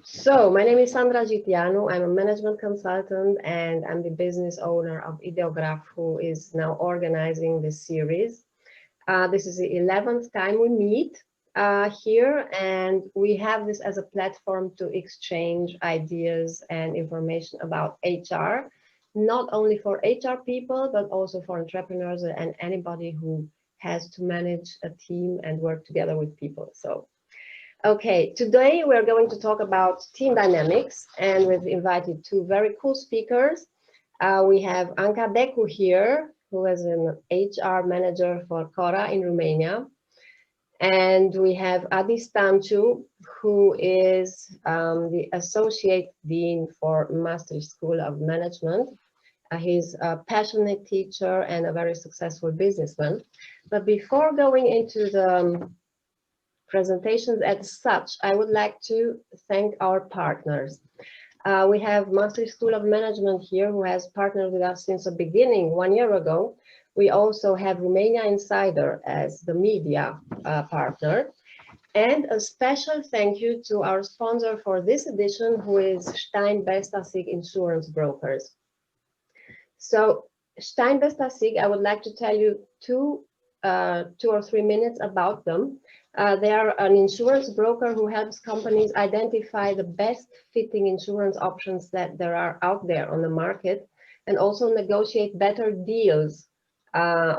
So my name is Sandra Jitianu. I'm a management consultant and I'm the business owner of IDEOGRAF, who is now organizing this series. This is the 11th time we meet here, and we have this as a platform to exchange ideas and information about HR, not only for HR people, but also for entrepreneurs and anybody who has to manage a team and work together with people. So, okay, today we're going to talk about team dynamics, and we've invited two very cool speakers. We have Anca Decu here, who is an HR manager for Cora in Romania. And we have Adrian Stanciu, who is the Associate Dean for Maastricht School of Management. He's a passionate teacher and a very successful businessman. But before going into the presentations as such, I would like to thank our partners. We have Maastricht School of Management here, who has partnered with us since the beginning 1 year ago. We also have Romania Insider as the media partner. And a special thank you to our sponsor for this edition, who is Stein Bestasig Insurance Brokers. So Stein Bestasig, I would like to tell you two or 3 minutes about them. They are an insurance broker who helps companies identify the best fitting insurance options that there are out there on the market, and also negotiate better deals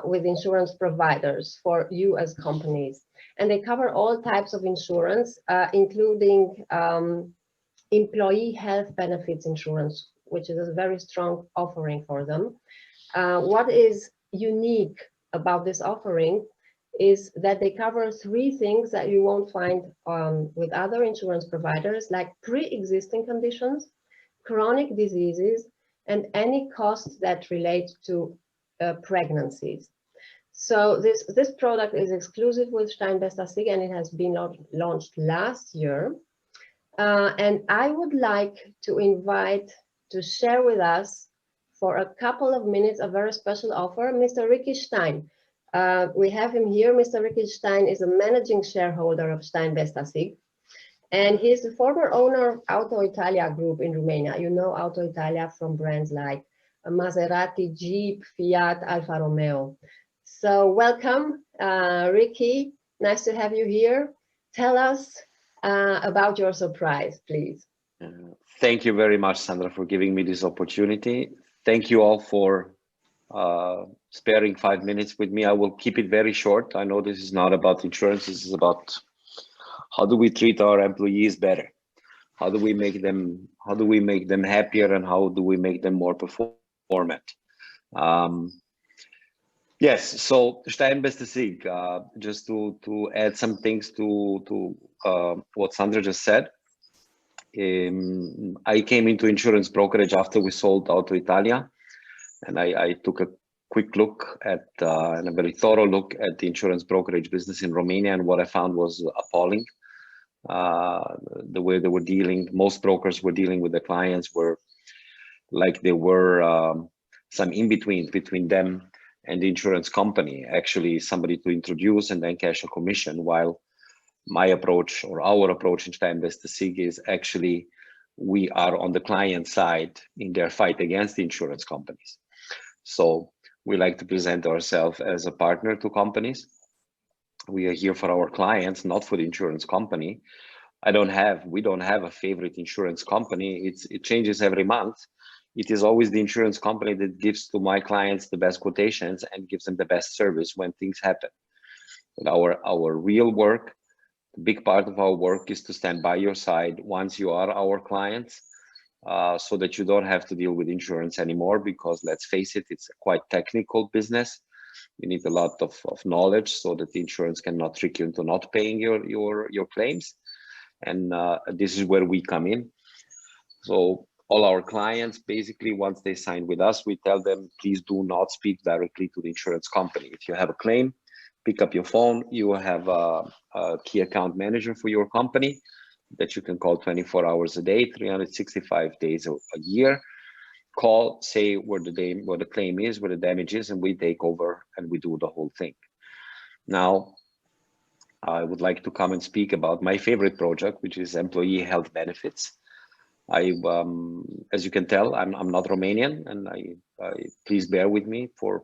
with insurance providers for you as companies. And they cover all types of insurance, including employee health benefits insurance, which is a very strong offering for them. What is unique about this offering is that they cover 3 things that you won't find with other insurance providers, like pre-existing conditions, chronic diseases, and any costs that relate to pregnancies. So this product is exclusive with Stein Bestasig, and it has been launched last year. And I would like to invite to share with us for a couple of minutes a very special offer, Mr. Ricky Stein. We have him here. Mr. Ricky Stein is a managing shareholder of Stein Bestasig, and he's the former owner of Auto Italia Group in Romania. You know Auto Italia from brands like Maserati, Jeep, Fiat, Alfa Romeo. So welcome, Ricky. Nice to have you here. Tell us about your surprise, please. Thank you very much, Sandra, for giving me this opportunity. Thank you all for sparing 5 minutes with me. I will keep it very short. I know this is not about insurance. This is about how do we treat our employees better? How do we make them happier, and how do we make them more performant? Yes, so Stein Bestasig, just to add some things to what Sandra just said. I came into insurance brokerage after we sold Auto Italia, and I took a quick look at and a very thorough look at the insurance brokerage business in Romania, and what I found was appalling. The way they were dealing, most brokers were dealing with the clients were like they were some in-between between them and the insurance company, actually somebody to introduce and then cash a commission, while my approach, or our approach in Stein Bestasig, is actually we are on the client side in their fight against the insurance companies. So we like to present ourselves as a partner to companies. We are here for our clients, not for the insurance company. We don't have a favorite insurance company. It changes every month. It is always the insurance company that gives to my clients the best quotations and gives them the best service when things happen. But our real work, the big part of our work, is to stand by your side once you are our clients, so that you don't have to deal with insurance anymore, because let's face it, it's a quite technical business. You need a lot of knowledge so that the insurance cannot trick you into not paying your claims. And this is where we come in. So all our clients, basically, once they sign with us, we tell them, please do not speak directly to the insurance company. If you have a claim, pick up your phone. You have a key account manager for your company that you can call 24 hours a day, 365 days a year. Call, say where the claim is, where the damage is, and we take over and we do the whole thing. Now, I would like to come and speak about my favorite project, which is employee health benefits. As you can tell, I'm not Romanian, and please bear with me for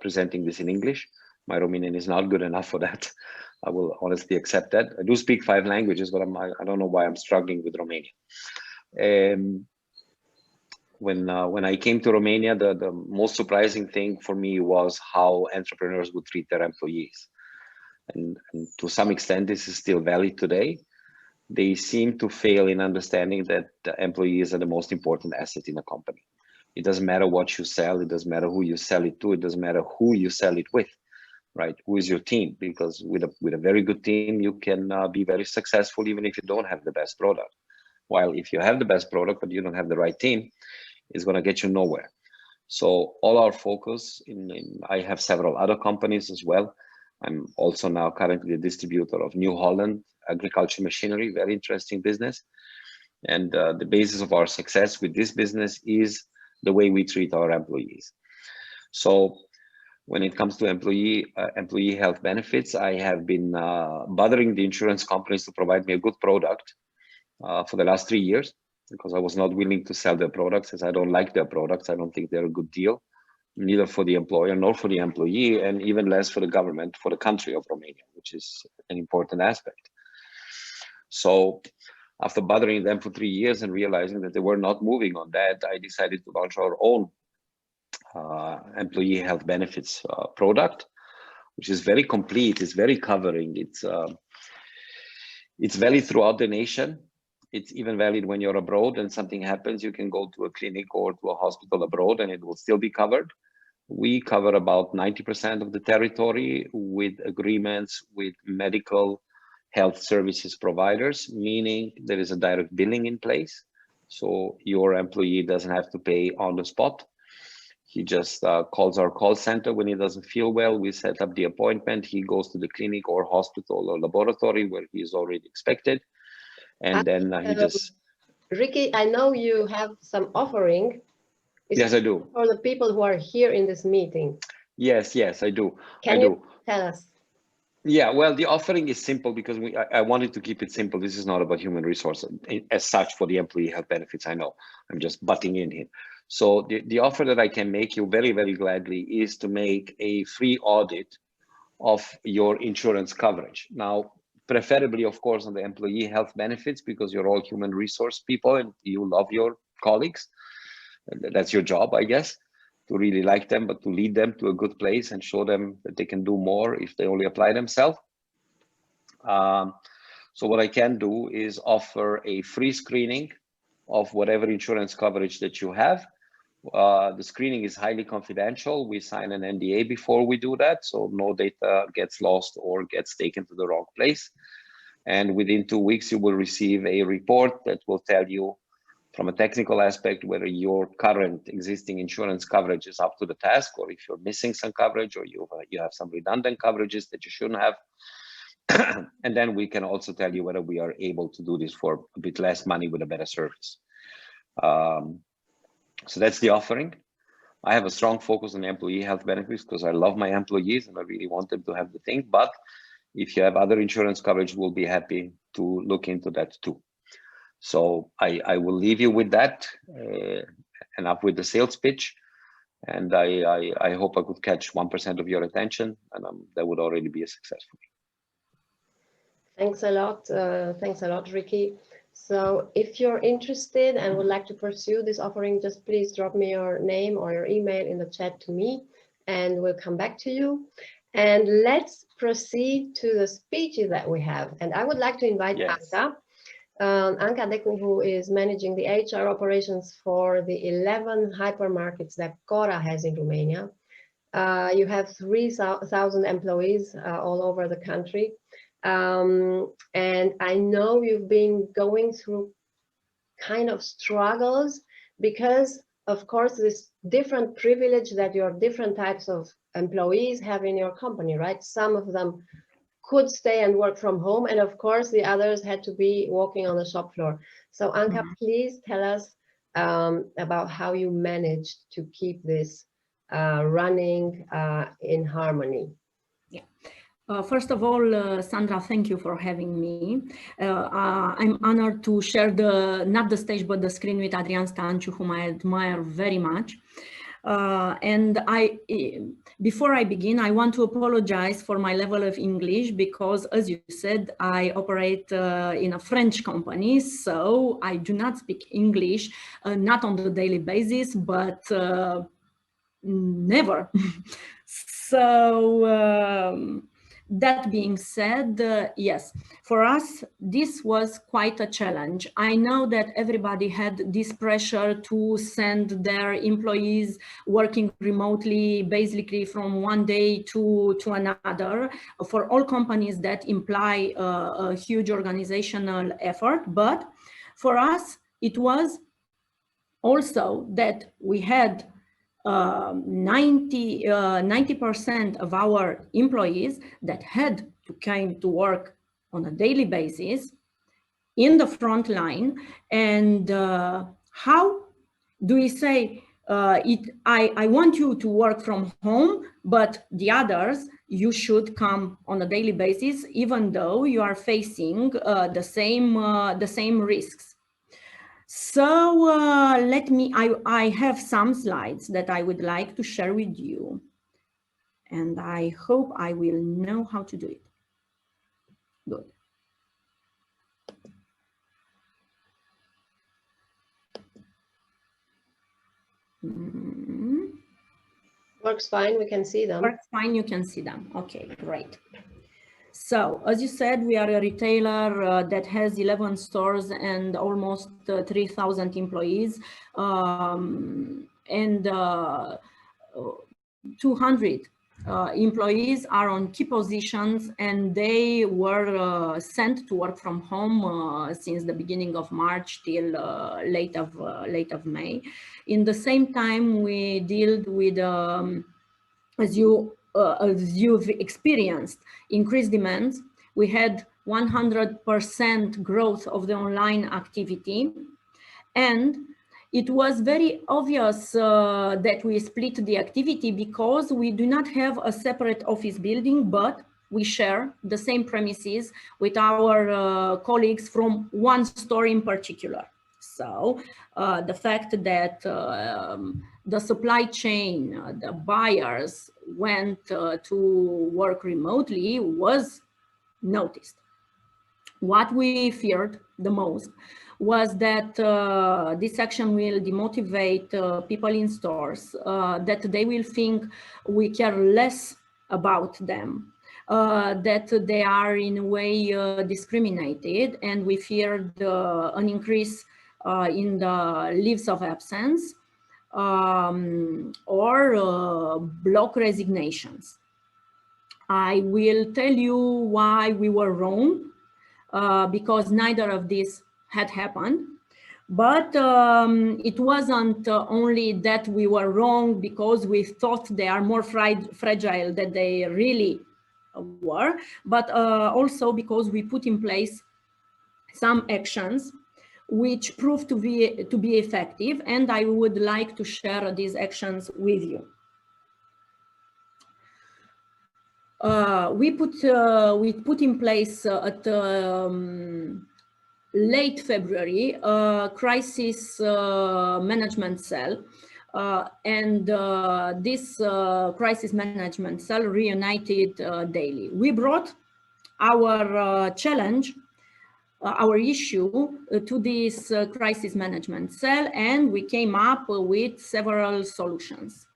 presenting this in English. My Romanian is not good enough for that. I will honestly accept that. I do speak 5 languages, but I don't know why I'm struggling with Romanian. When I came to Romania, the most surprising thing for me was how entrepreneurs would treat their employees. And to some extent, this is still valid today. They seem to fail in understanding that the employees are the most important asset in a company. It doesn't matter what you sell. It doesn't matter who you sell it to. It doesn't matter who you sell it with, right? Who is your team? Because with a very good team, you can be very successful even if you don't have the best product. While if you have the best product, but you don't have the right team, it's going to get you nowhere. So all our focus I have several other companies as well. I'm also now currently a distributor of New Holland agriculture machinery, very interesting business. And the basis of our success with this business is the way we treat our employees. So when it comes to employee health benefits, I have been bothering the insurance companies to provide me a good product for the last 3 years, because I was not willing to sell their products, as I don't like their products. I don't think they're a good deal, neither for the employer nor for the employee, and even less for the government, for the country of Romania, which is an important aspect. So after bothering them for 3 years and realizing that they were not moving on that, I decided to launch our own employee health benefits product, which is very complete. It's very covering. It's valid throughout the nation. It's even valid when you're abroad and something happens. You can go to a clinic or to a hospital abroad and it will still be covered. We cover about 90% of the territory with agreements with medical health services providers, meaning there is a direct billing in place. So your employee doesn't have to pay on the spot. He just calls our call center when he doesn't feel well. We set up the appointment. He goes to the clinic or hospital or laboratory where he is already expected. And then he just... Ricky, I know you have some offering. Yes, I do. For the people who are here in this meeting. Yes, I do. Can you tell us? Yeah, well, the offering is simple because I wanted to keep it simple. This is not about human resources as such for the employee health benefits. I know I'm just butting in here. So the offer that I can make you very, very gladly is to make a free audit of your insurance coverage. Now, preferably, of course, on the employee health benefits, because you're all human resource people and you love your colleagues. That's your job, I guess, to really like them, but to lead them to a good place and show them that they can do more if they only apply themselves. So what I can do is offer a free screening of whatever insurance coverage that you have. The screening is highly confidential. We sign an NDA before we do that, so no data gets lost or gets taken to the wrong place. And within 2 weeks, you will receive a report that will tell you from a technical aspect whether your current existing insurance coverage is up to the task, or if you're missing some coverage, or you have some redundant coverages that you shouldn't have. And then we can also tell you whether we are able to do this for a bit less money with a better service. So that's the offering. I have a strong focus on employee health benefits because I love my employees and I really want them to have the thing. But if you have other insurance coverage, we'll be happy to look into that too. So I will leave you with that, enough with the sales pitch. And I hope I could catch 1% of your attention, and that would already be a success for me. Thanks a lot, Ricky. So if you're interested and would like to pursue this offering, just please drop me your name or your email in the chat to me, and we'll come back to you. And let's proceed to the speeches that we have. And I would like to invite Anca. Anca Decu, who is managing the HR operations for the 11 hypermarkets that Cora has in Romania. You have 3,000 employees all over the country. And I know you've been going through kind of struggles because, of course, this different privilege that your different types of employees have in your company, right? Some of them could stay and work from home, and of course the others had to be walking on the shop floor. So Anca, please tell us about how you managed to keep this running in harmony. Yeah, First of all, Sandra, thank you for having me. I'm honored to share not the stage, but the screen with Adrian Stanciu, whom I admire very much. Before I begin, I want to apologize for my level of English because, as you said, I operate in a French company, so I do not speak English, not on the daily basis, but never. So that being said, yes, for us, this was quite a challenge. I know that everybody had this pressure to send their employees working remotely, basically from one day to another. For all companies that imply a huge organizational effort, but for us, it was also that we had 90% of our employees that had to come to work on a daily basis in the front line. And how do we say, I want you to work from home, but the others, you should come on a daily basis, even though you are facing the same risks. So I have some slides that I would like to share with you, and I hope I will know how to do it. Good. Works fine, we can see them. Works fine, you can see them. Okay, great. So, as you said, we are a retailer that has 11 stores and almost 3,000 employees, and 200 employees are on key positions, and they were sent to work from home since the beginning of March till late of May. In the same time, we deal with, as you've experienced, increased demands. We had 100% growth of the online activity, and it was very obvious that we split the activity because we do not have a separate office building, but we share the same premises with our colleagues from one store in particular. So the fact that the supply chain, the buyers went to work remotely was noticed. What we feared the most was that this action will demotivate people in stores, that they will think we care less about them, that they are in a way discriminated, and we feared an increase in the leaves of absence or block resignations. I will tell you why we were wrong, because neither of these had happened. But it wasn't only that we were wrong because we thought they are more fragile than they really were, but also because we put in place some actions which proved to be effective, and I would like to share these actions with you. We put in place at late February a crisis management cell, and this crisis management cell reunited daily. We brought our challenge, our issue to this crisis management cell, and we came up with several solutions.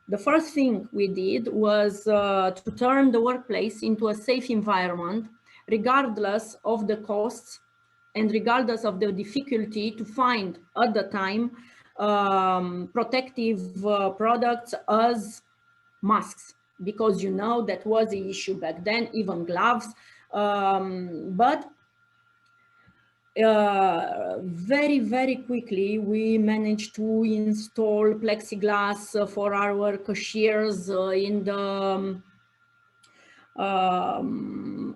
The first thing we did was to turn the workplace into a safe environment, regardless of the costs and regardless of the difficulty to find at the time protective products as masks, because you know that was the issue back then, even gloves. But very, very quickly, we managed to install plexiglass for our cashiers in the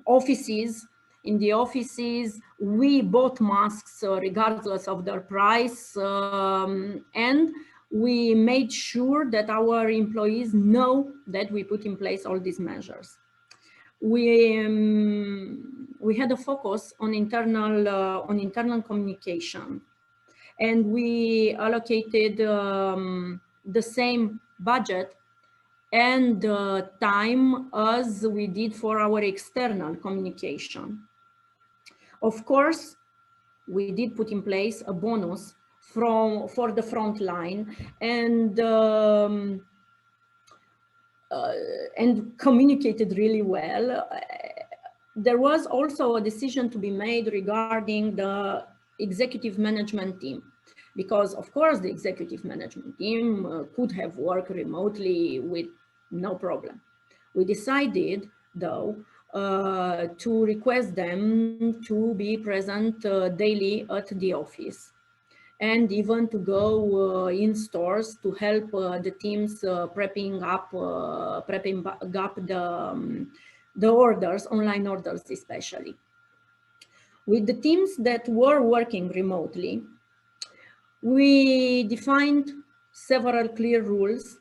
offices. In the offices, we bought masks regardless of their price, and we made sure that our employees know that we put in place all these measures. we had a focus on internal communication, and we allocated the same budget and time as we did for our external communication. Of course, we did put in place a bonus for the front line, and communicated really well. There was also a decision to be made regarding the executive management team, because of course the executive management team could have worked remotely with no problem. We decided though to request them to be present daily at the office, and even to go in stores to help the teams prepping up the orders, online orders especially. With the teams that were working remotely, we defined several clear rules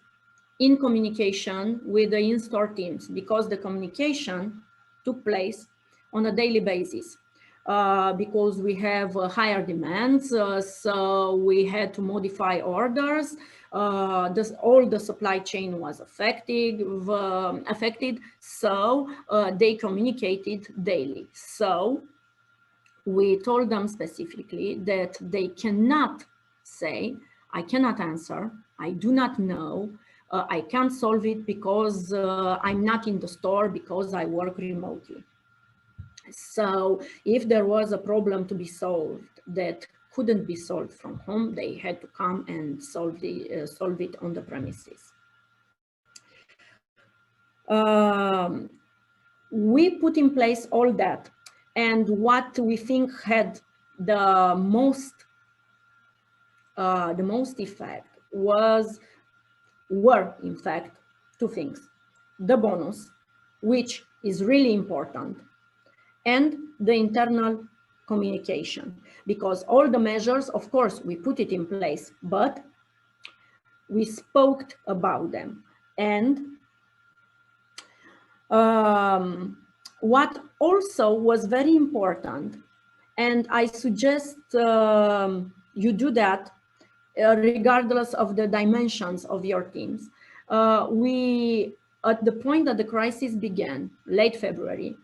in communication with the in-store teams, because the communication took place on a daily basis. Because we have higher demands, so we had to modify orders. All the supply chain was affected, so they communicated daily. So we told them specifically that they cannot say, I cannot answer, I do not know, I can't solve it because I'm not in the store, because I work remotely. So if there was a problem to be solved that couldn't be solved from home, they had to come and solve it on the premises. We put in place all that, and what we think had the most effect were in fact two things: the bonus, which is really important, and the internal communication, because all the measures, of course, we put it in place, but we spoke about them. And what also was very important, and I suggest you do that regardless of the dimensions of your teams. At the point that the crisis began, late February,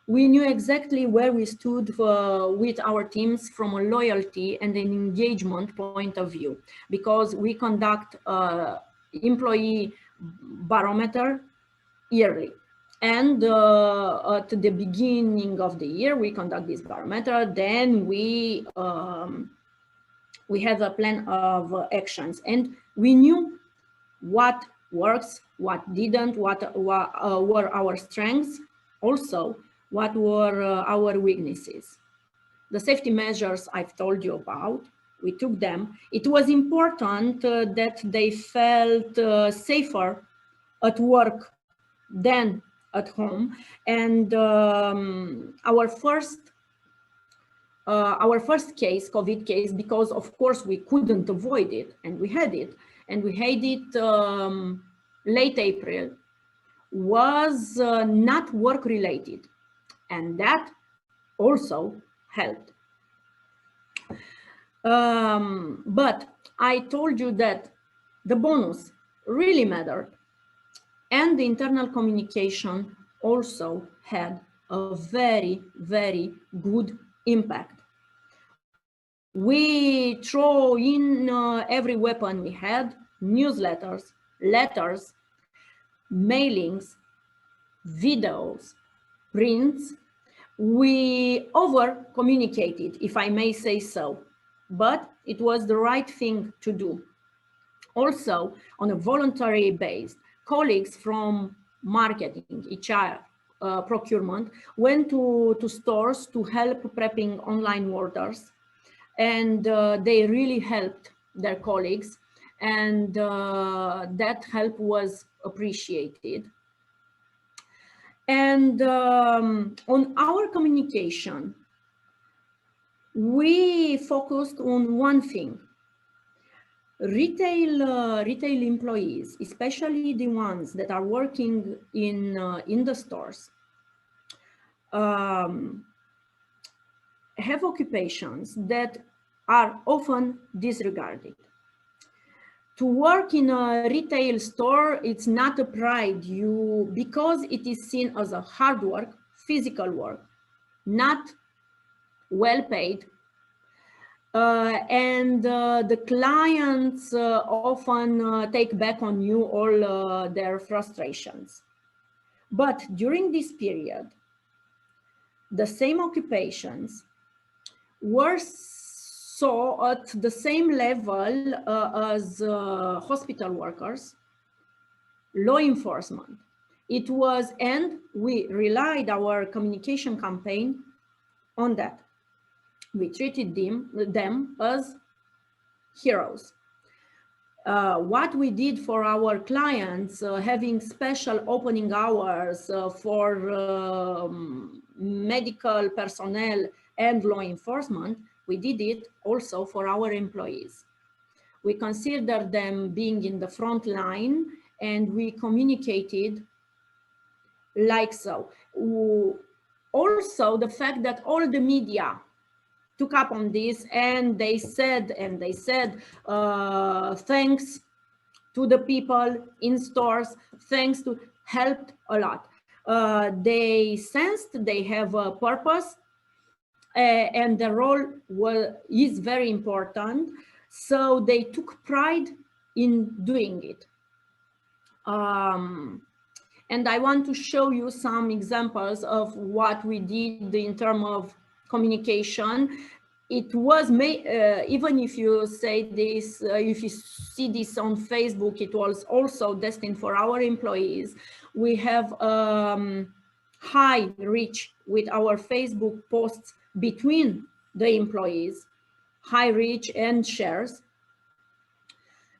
we knew exactly where we stood with our teams from a loyalty and an engagement point of view, because we conduct employee barometer yearly. And at the beginning of the year, we conduct this barometer. Then we had a plan of actions, and we knew what works, what didn't, what were our strengths, also what were our weaknesses. The safety measures I've told you about, we took them. It was important that they felt safer at work than at home. And our first case, COVID case, because of course we couldn't avoid it, and we had it late April, was not work related, and that also helped. But I told you that the bonus really mattered, and the internal communication also had a very, very good impact. We throw in every weapon we had: newsletters, letters, mailings, videos, prints. We over-communicated, if I may say so, but it was the right thing to do. Also, on a voluntary base, colleagues from marketing, HR, procurement went to stores to help prepping online orders, and they really helped their colleagues, and that help was appreciated. And on our communication, we focused on one thing: retail employees, especially the ones that are working in the stores, have occupations that are often disregarded. To work in a retail store, it's not a pride, because it is seen as a hard work, physical work, not well paid. And the clients often take back on you all their frustrations. But during this period, the same occupations were saw at the same level as hospital workers, law enforcement. It was, and we relied our communication campaign on that. We treated them as heroes. What we did for our clients, having special opening hours for medical personnel and law enforcement, we did it also for our employees. We considered them being in the front line, and we communicated like so. Also, the fact that all the media took up on this, and they said thanks to the people in stores, thanks to, helped a lot. They sensed they have a purpose, and the role is very important, so they took pride in doing it. And I want to show you some examples of what we did in terms of communication. It was even if you say this, if you see this on Facebook, it was also destined for our employees. We have high reach with our Facebook posts between the employees, high reach and shares.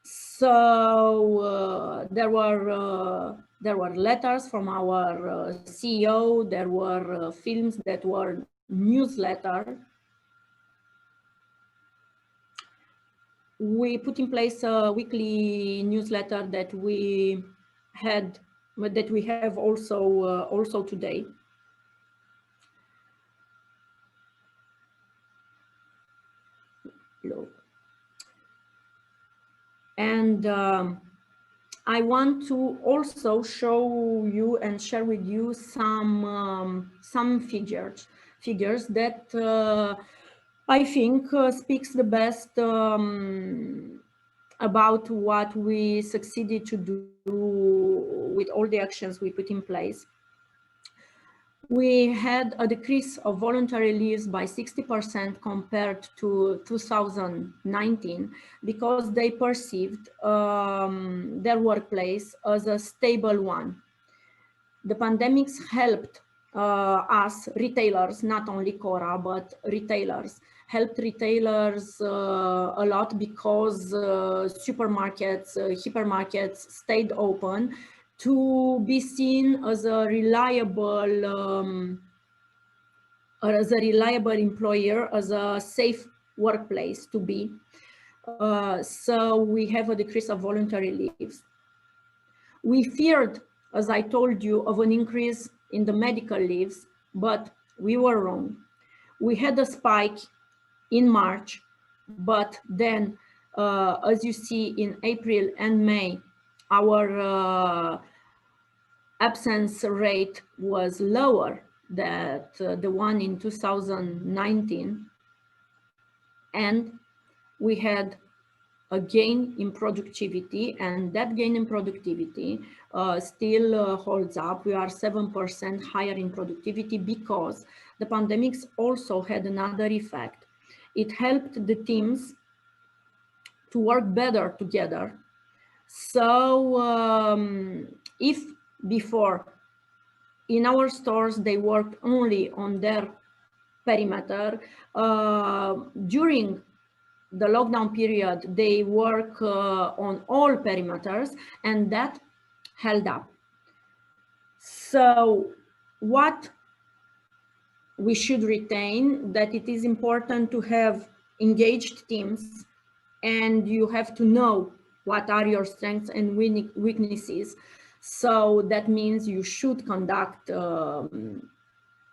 So there were letters from our CEO, there were films that were newsletter. We put in place a weekly newsletter that we have also today. And I want to also show you and share with you some figures that I think speaks the best about what we succeeded to do with all the actions we put in place. We had a decrease of voluntary leaves by 60% compared to 2019 because they perceived their workplace as a stable one. The pandemics helped us retailers, not only Cora, but retailers, helped retailers a lot because supermarkets, hypermarkets stayed open to be seen as a reliable employer, as a safe workplace to be. So we have a decrease of voluntary leaves. We feared, as I told you, of an increase in the medical leaves, but we were wrong. We had a spike in March, but then, as you see, in April and May, our absence rate was lower than the one in 2019, and we had a gain in productivity, and that gain in productivity still holds up. We are 7% higher in productivity because the pandemics also had another effect. It helped the teams to work better together. So if before in our stores they worked only on their perimeter, during the lockdown period they work on all perimeters, and that held up. So what we should retain, that it is important to have engaged teams, and you have to know what are your strengths and weaknesses. So that means you should conduct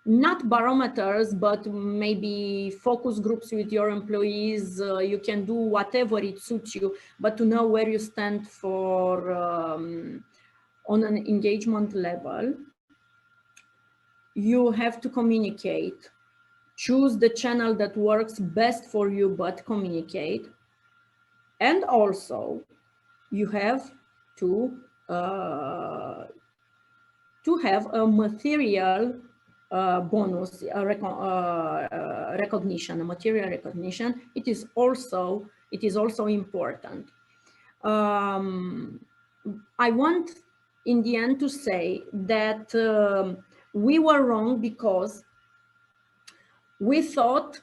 not barometers, but maybe focus groups with your employees. You can do whatever it suits you, but to know where you stand for on an engagement level, you have to communicate. Choose the channel that works best for you, but communicate. And also, you have to have a material bonus, recognition, a material recognition. It is also important. I want, in the end, to say that we were wrong because we thought,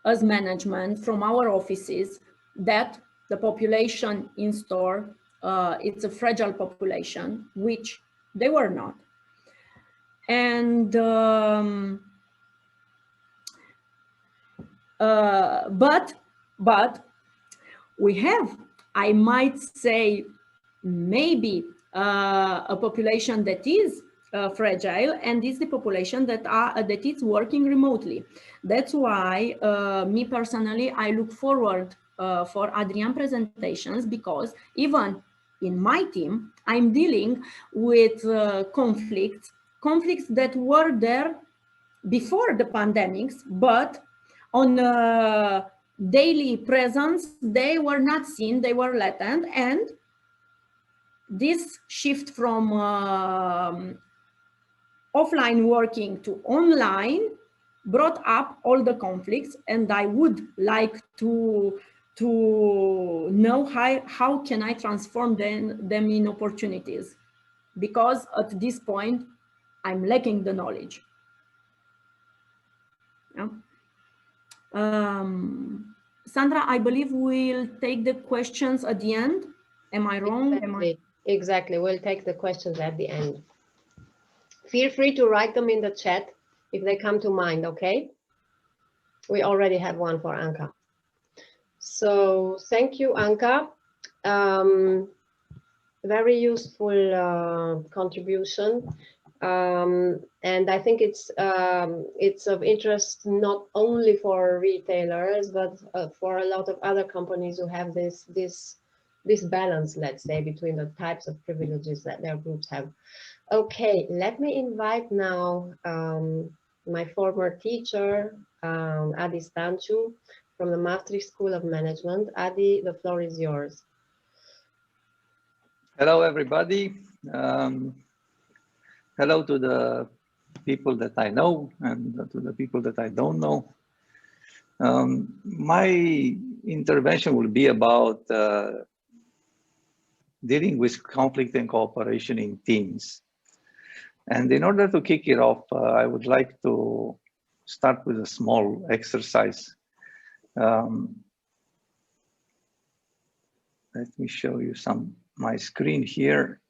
as management from our offices, that the population in store, it's a fragile population, which they were not. And but we have, I might say, maybe a population that is fragile, and is the population that is working remotely. That's why me personally, I look forward for Adrian presentations, because even in my team, I'm dealing with conflicts that were there before the pandemics, but on daily presence, they were not seen, they were latent. And this shift from offline working to online brought up all the conflicts, and I would like to know how can I transform them in opportunities, because at this point I'm lacking the knowledge. Yeah. Sandra, I believe we'll take the questions at the end. Am I wrong? Exactly. We'll take the questions at the end. Feel free to write them in the chat if they come to mind, okay? We already have one for Anca. So thank you, Anca. Very useful contribution. And I think it's of interest not only for retailers, but for a lot of other companies who have this balance, let's say, between the types of privileges that their groups have. Okay, let me invite now my former teacher, Adrian Stanciu, from the Maastricht School of Management. Adi, the floor is yours. Hello, everybody. Hello to the people that I know and to the people that I don't know. My intervention will be about dealing with conflict and cooperation in teams. And in order to kick it off, I would like to start with a small exercise. Let me show you my screen here.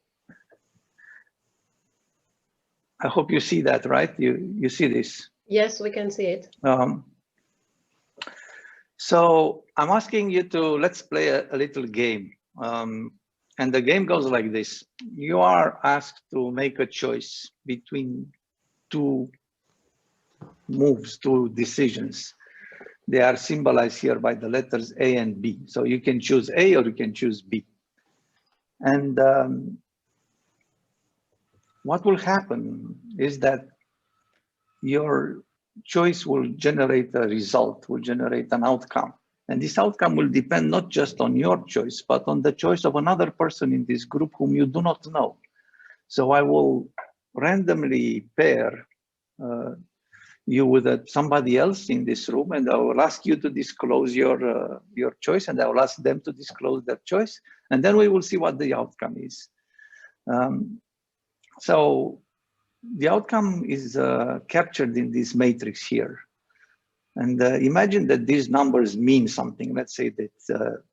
I hope you see that, right? You see this? Yes, we can see it. So I'm asking you to, let's play a little game. And the game goes like this. You are asked to make a choice between two moves, two decisions. They are symbolized here by the letters A and B. So you can choose A or you can choose B. And what will happen is that your choice will generate a result, will generate an outcome. And this outcome will depend not just on your choice, but on the choice of another person in this group whom you do not know. So I will randomly pair you with somebody else in this room, and I will ask you to disclose your choice, and I will ask them to disclose their choice, and then we will see what the outcome is. So the outcome is captured in this matrix here. And imagine that these numbers mean something. Let's say that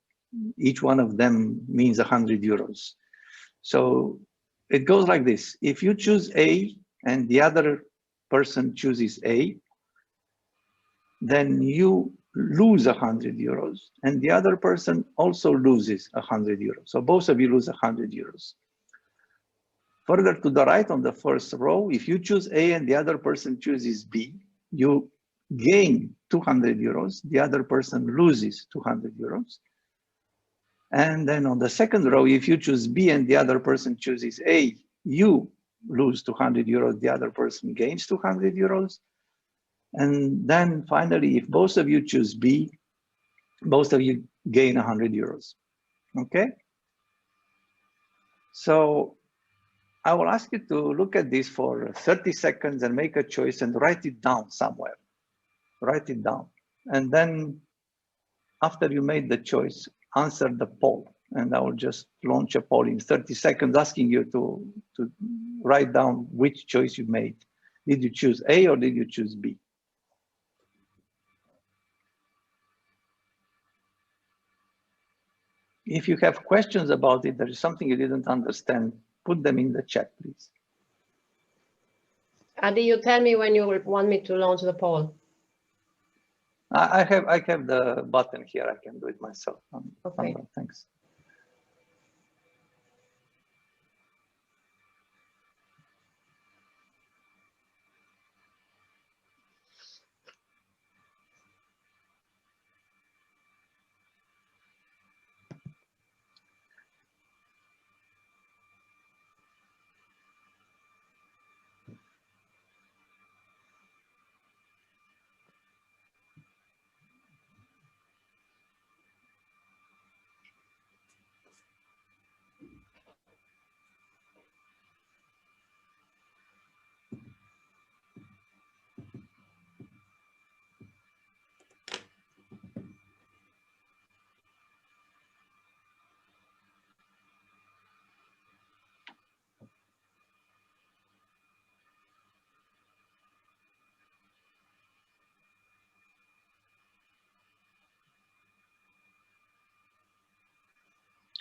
each one of them means 100 euros. So it goes like this. If you choose A and the other person chooses A, then you lose 100 euros. And the other person also loses 100 euros. So both of you lose 100 euros. Further to the right on the first row, if you choose A and the other person chooses B, you gain 200 euros, the other person loses 200 euros. And then on the second row, if you choose B and the other person chooses A, you lose 200 euros, the other person gains 200 euros. And then finally, if both of you choose B, both of you gain 100 euros. Okay? So I will ask you to look at this for 30 seconds and make a choice and write it down somewhere. Write it down. And then after you made the choice, answer the poll. And I will just launch a poll in 30 seconds asking you to write down which choice you made. Did you choose A or did you choose B? If you have questions about it, there is something you didn't understand, put them in the chat, please. Adi, you tell me when you want me to launch the poll. I have the button here. I can do it myself. Okay. Thanks.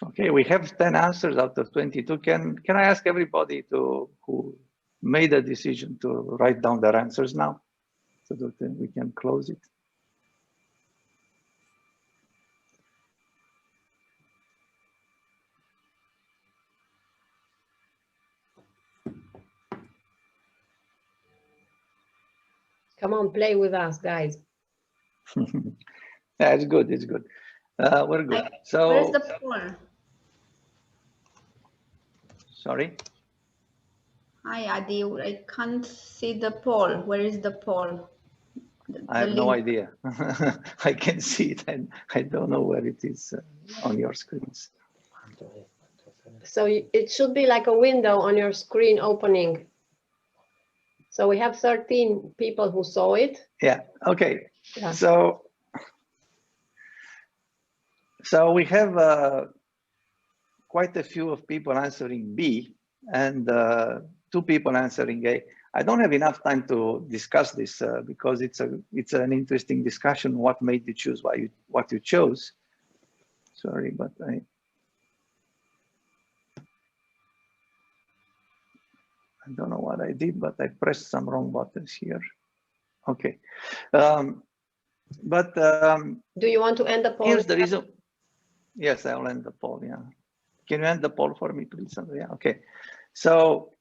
Okay, we have 10 answers out of 22. Can I ask everybody who made a decision to write down their answers now so that we can close it? Come on, play with us, guys. Yeah, it's good. It's good. We're good. So where's the poll? Sorry. Hi, Adi. I can't see the poll. Where is the poll? I have no idea. I can see it and I don't know where it is on your screens. So it should be like a window on your screen opening. So we have 13 people who saw it. Yeah, okay. Yeah. So we have quite a few of people answering B and 2 people answering A. I don't have enough time to discuss this because it's an interesting discussion. What made you choose what you chose? Sorry, but I don't know what I did, but I pressed some wrong buttons here. Okay, do you want to end the poll? Here's the reason. Yes, I'll end the poll. Yeah, can you end the poll for me, please? Yeah. Okay, so.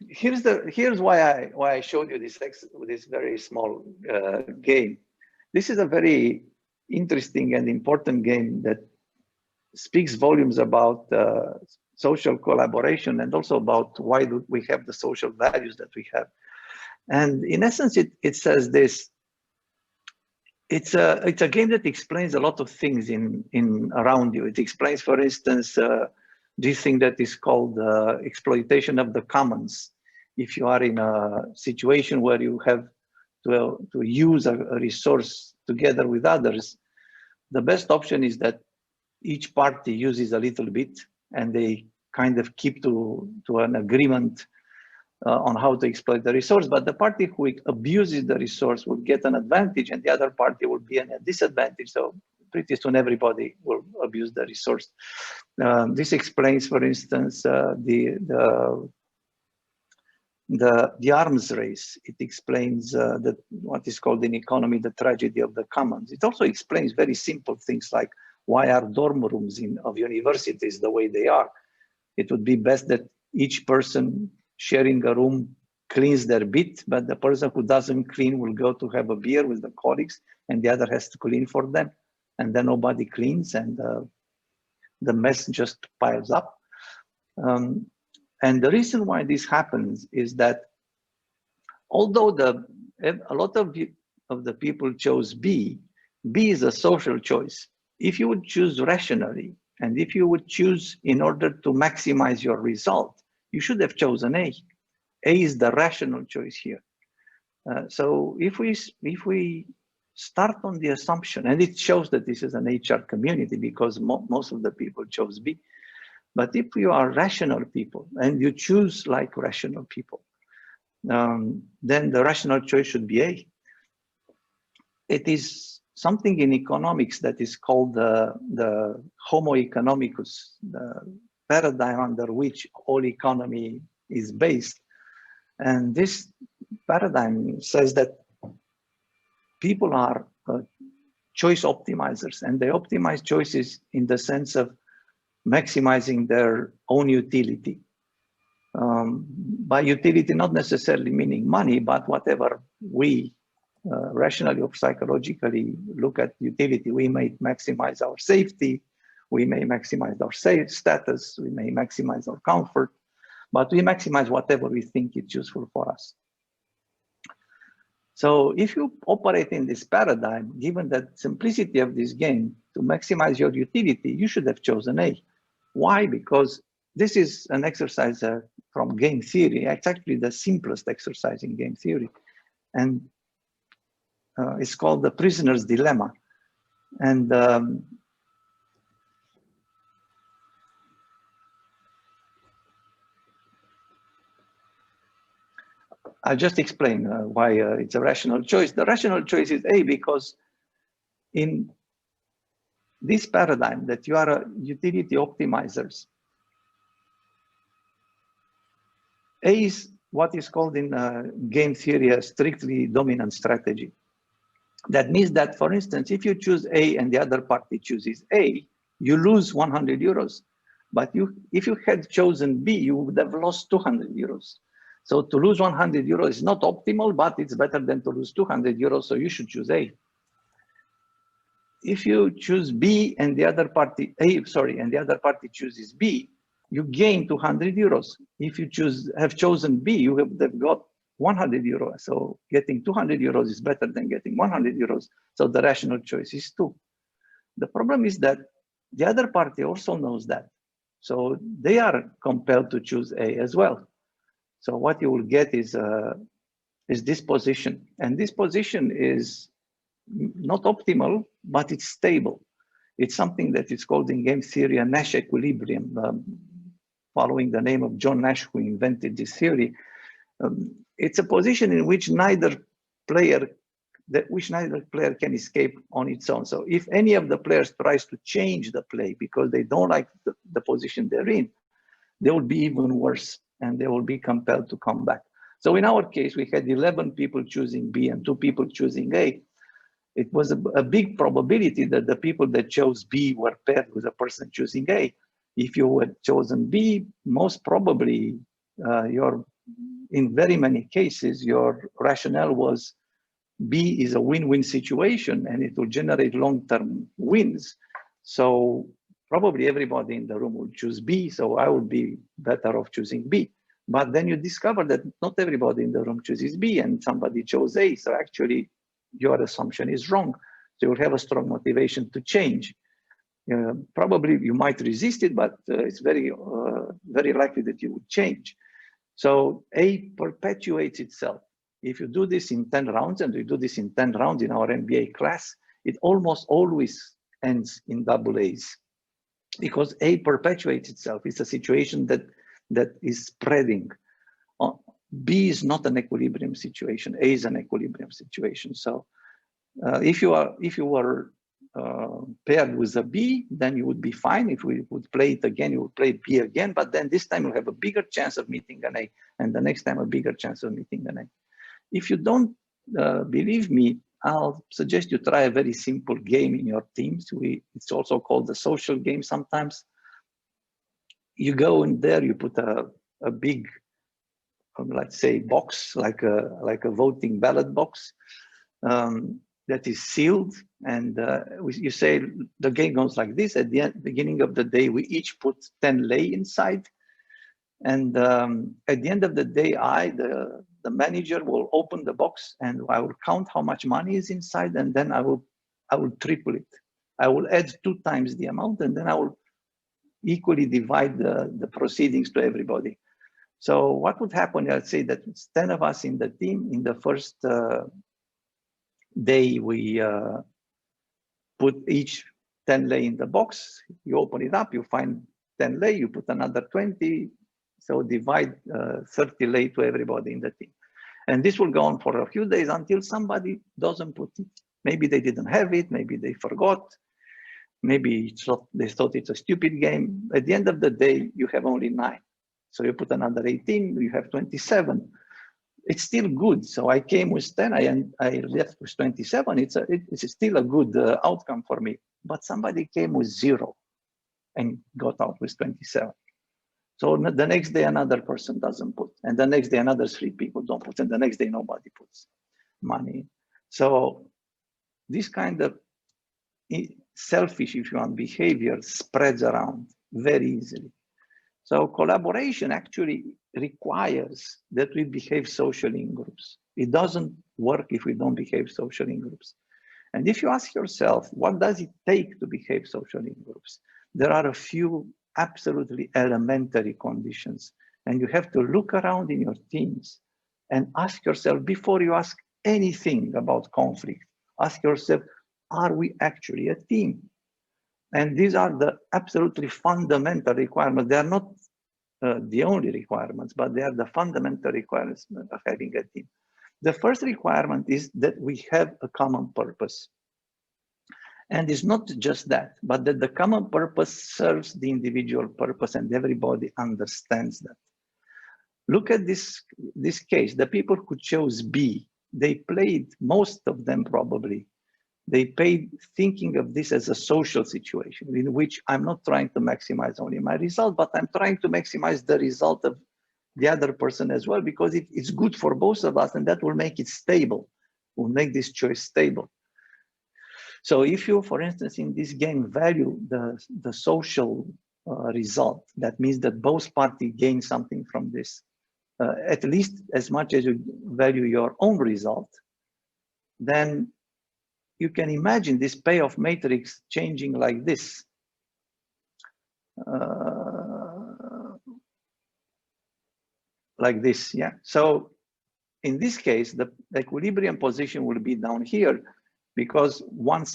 Here's why I showed you this very small game. This is a very interesting and important game that speaks volumes about social collaboration and also about why do we have the social values that we have. And in essence, it says this. It's a game that explains a lot of things in around you. It explains, for instance, this thing that is called exploitation of the commons. If you are in a situation where you have to use a resource together with others, the best option is that each party uses a little bit and they kind of keep to an agreement on how to exploit the resource. But the party who abuses the resource will get an advantage and the other party will be at a disadvantage. So pretty soon everybody will abuse the resource. This explains, for instance, the arms race. It explains what is called in economy the tragedy of the commons. It also explains very simple things like why are dorm rooms of universities the way they are. It would be best that each person sharing a room cleans their bit, but the person who doesn't clean will go to have a beer with the colleagues and the other has to clean for them. And then nobody cleans and the mess just piles up. And the reason why this happens is that although a lot of the people chose B is a social choice. If you would choose rationally, and if you would choose in order to maximize your result, you should have chosen A. A is the rational choice here. So if we start on the assumption, and it shows that this is an HR community because most of the people chose B. But if you are rational people and you choose like rational people, then the rational choice should be A. It is something in economics that is called the homo economicus, the paradigm under which all economy is based. And this paradigm says that people are choice optimizers, and they optimize choices in the sense of maximizing their own utility. By utility, not necessarily meaning money, but whatever we rationally or psychologically look at utility. We may maximize our safety, we may maximize our status, we may maximize our comfort, but we maximize whatever we think is useful for us. So if you operate in this paradigm, given the simplicity of this game, to maximize your utility, you should have chosen A. Why? Because this is an exercise from game theory. It's actually the simplest exercise in game theory. And it's called the prisoner's dilemma. And I'll just explain why it's a rational choice. The rational choice is A because in this paradigm that you are a utility optimizers, A is what is called in game theory a strictly dominant strategy. That means that, for instance, if you choose A and the other party chooses A, you lose 100 euros. But if you had chosen B, you would have lost 200 euros. So to lose 100 euros is not optimal, but it's better than to lose 200 euros, so you should choose A. If you choose B and the other party, and the other party chooses B, you gain 200 euros. If you have chosen B, you have got 100 euros. So getting 200 euros is better than getting 100 euros. So the rational choice is 2. The problem is that the other party also knows that. So they are compelled to choose A as well. So what you will get is this position. And this position is not optimal, but it's stable. It's something that is called in game theory a Nash equilibrium, following the name of John Nash, who invented this theory. It's a position in which neither player can escape on its own. So if any of the players tries to change the play because they don't like the position they're in, they will be even worse and they will be compelled to come back. So in our case, we had 11 people choosing B and 2 people choosing A. It was a big probability that the people that chose B were paired with a person choosing A. If you had chosen B, most probably in very many cases, your rationale was B is a win-win situation and it will generate long-term wins. So probably everybody in the room would choose B, so I would be better off choosing B. But then you discover that not everybody in the room chooses B and somebody chose A, so actually your assumption is wrong. So you'll have a strong motivation to change. Probably you might resist it, but it's very likely that you would change. So A perpetuates itself. If you do this in 10 rounds, and we do this in 10 rounds in our MBA class, it almost always ends in double A's because A perpetuates itself. It's a situation that is spreading. B is not an equilibrium situation. A is an equilibrium situation. So if you were paired with a B, then you would be fine. If we would play it again, you would play B again, but then this time you have a bigger chance of meeting an A, and the next time a bigger chance of meeting an A. If you don't believe me, I'll suggest you try a very simple game in your teams. It's also called the social game sometimes. You go in there, you put a big, let's say, box, like a voting ballot box that is sealed. And you say the game goes like this. At the beginning of the day, we each put 10 lei inside. And at the end of the day, the manager will open the box and I will count how much money is inside, and then I will triple it. I will add 2 times the amount, and then I will equally divide the proceedings to everybody. So what would happen, let's say that it's 10 of us in the team. In the first day, we put each 10 lei in the box. You open it up, you find 10 lei, you put another 20. So divide 30 lei to everybody in the team. And this will go on for a few days until somebody doesn't put it. Maybe they didn't have it, maybe they forgot, maybe they thought it's a stupid game. At the end of the day, you have only 9. So you put another 18, you have 27. It's still good. So I came with 10, I left with 27. It's still a good outcome for me. But somebody came with 0 and got out with 27. So the next day, another person doesn't put, and the next day, another 3 people don't put, and the next day, nobody puts money. So this kind of selfish, if you want, behavior spreads around very easily. So collaboration actually requires that we behave socially in groups. It doesn't work if we don't behave socially in groups. And if you ask yourself, what does it take to behave socially in groups? There are a few absolutely elementary conditions, and you have to look around in your teams and ask yourself, before you ask anything about conflict, ask yourself, are we actually a team? And these are the absolutely fundamental requirements. They are not the only requirements, but they are the fundamental requirements of having a team. The first requirement is that we have a common purpose. And it's not just that, but that the common purpose serves the individual purpose and everybody understands that. Look at this case. The people who chose B, they played, most of them probably, they played thinking of this as a social situation in which I'm not trying to maximize only my result, but I'm trying to maximize the result of the other person as well, because it's good for both of us, and that will make it stable, will make this choice stable. So if you, for instance, in this game value the social result, that means that both parties gain something from this, at least as much as you value your own result, then you can imagine this payoff matrix changing like this. Like this, yeah. So in this case, the equilibrium position will be down here, because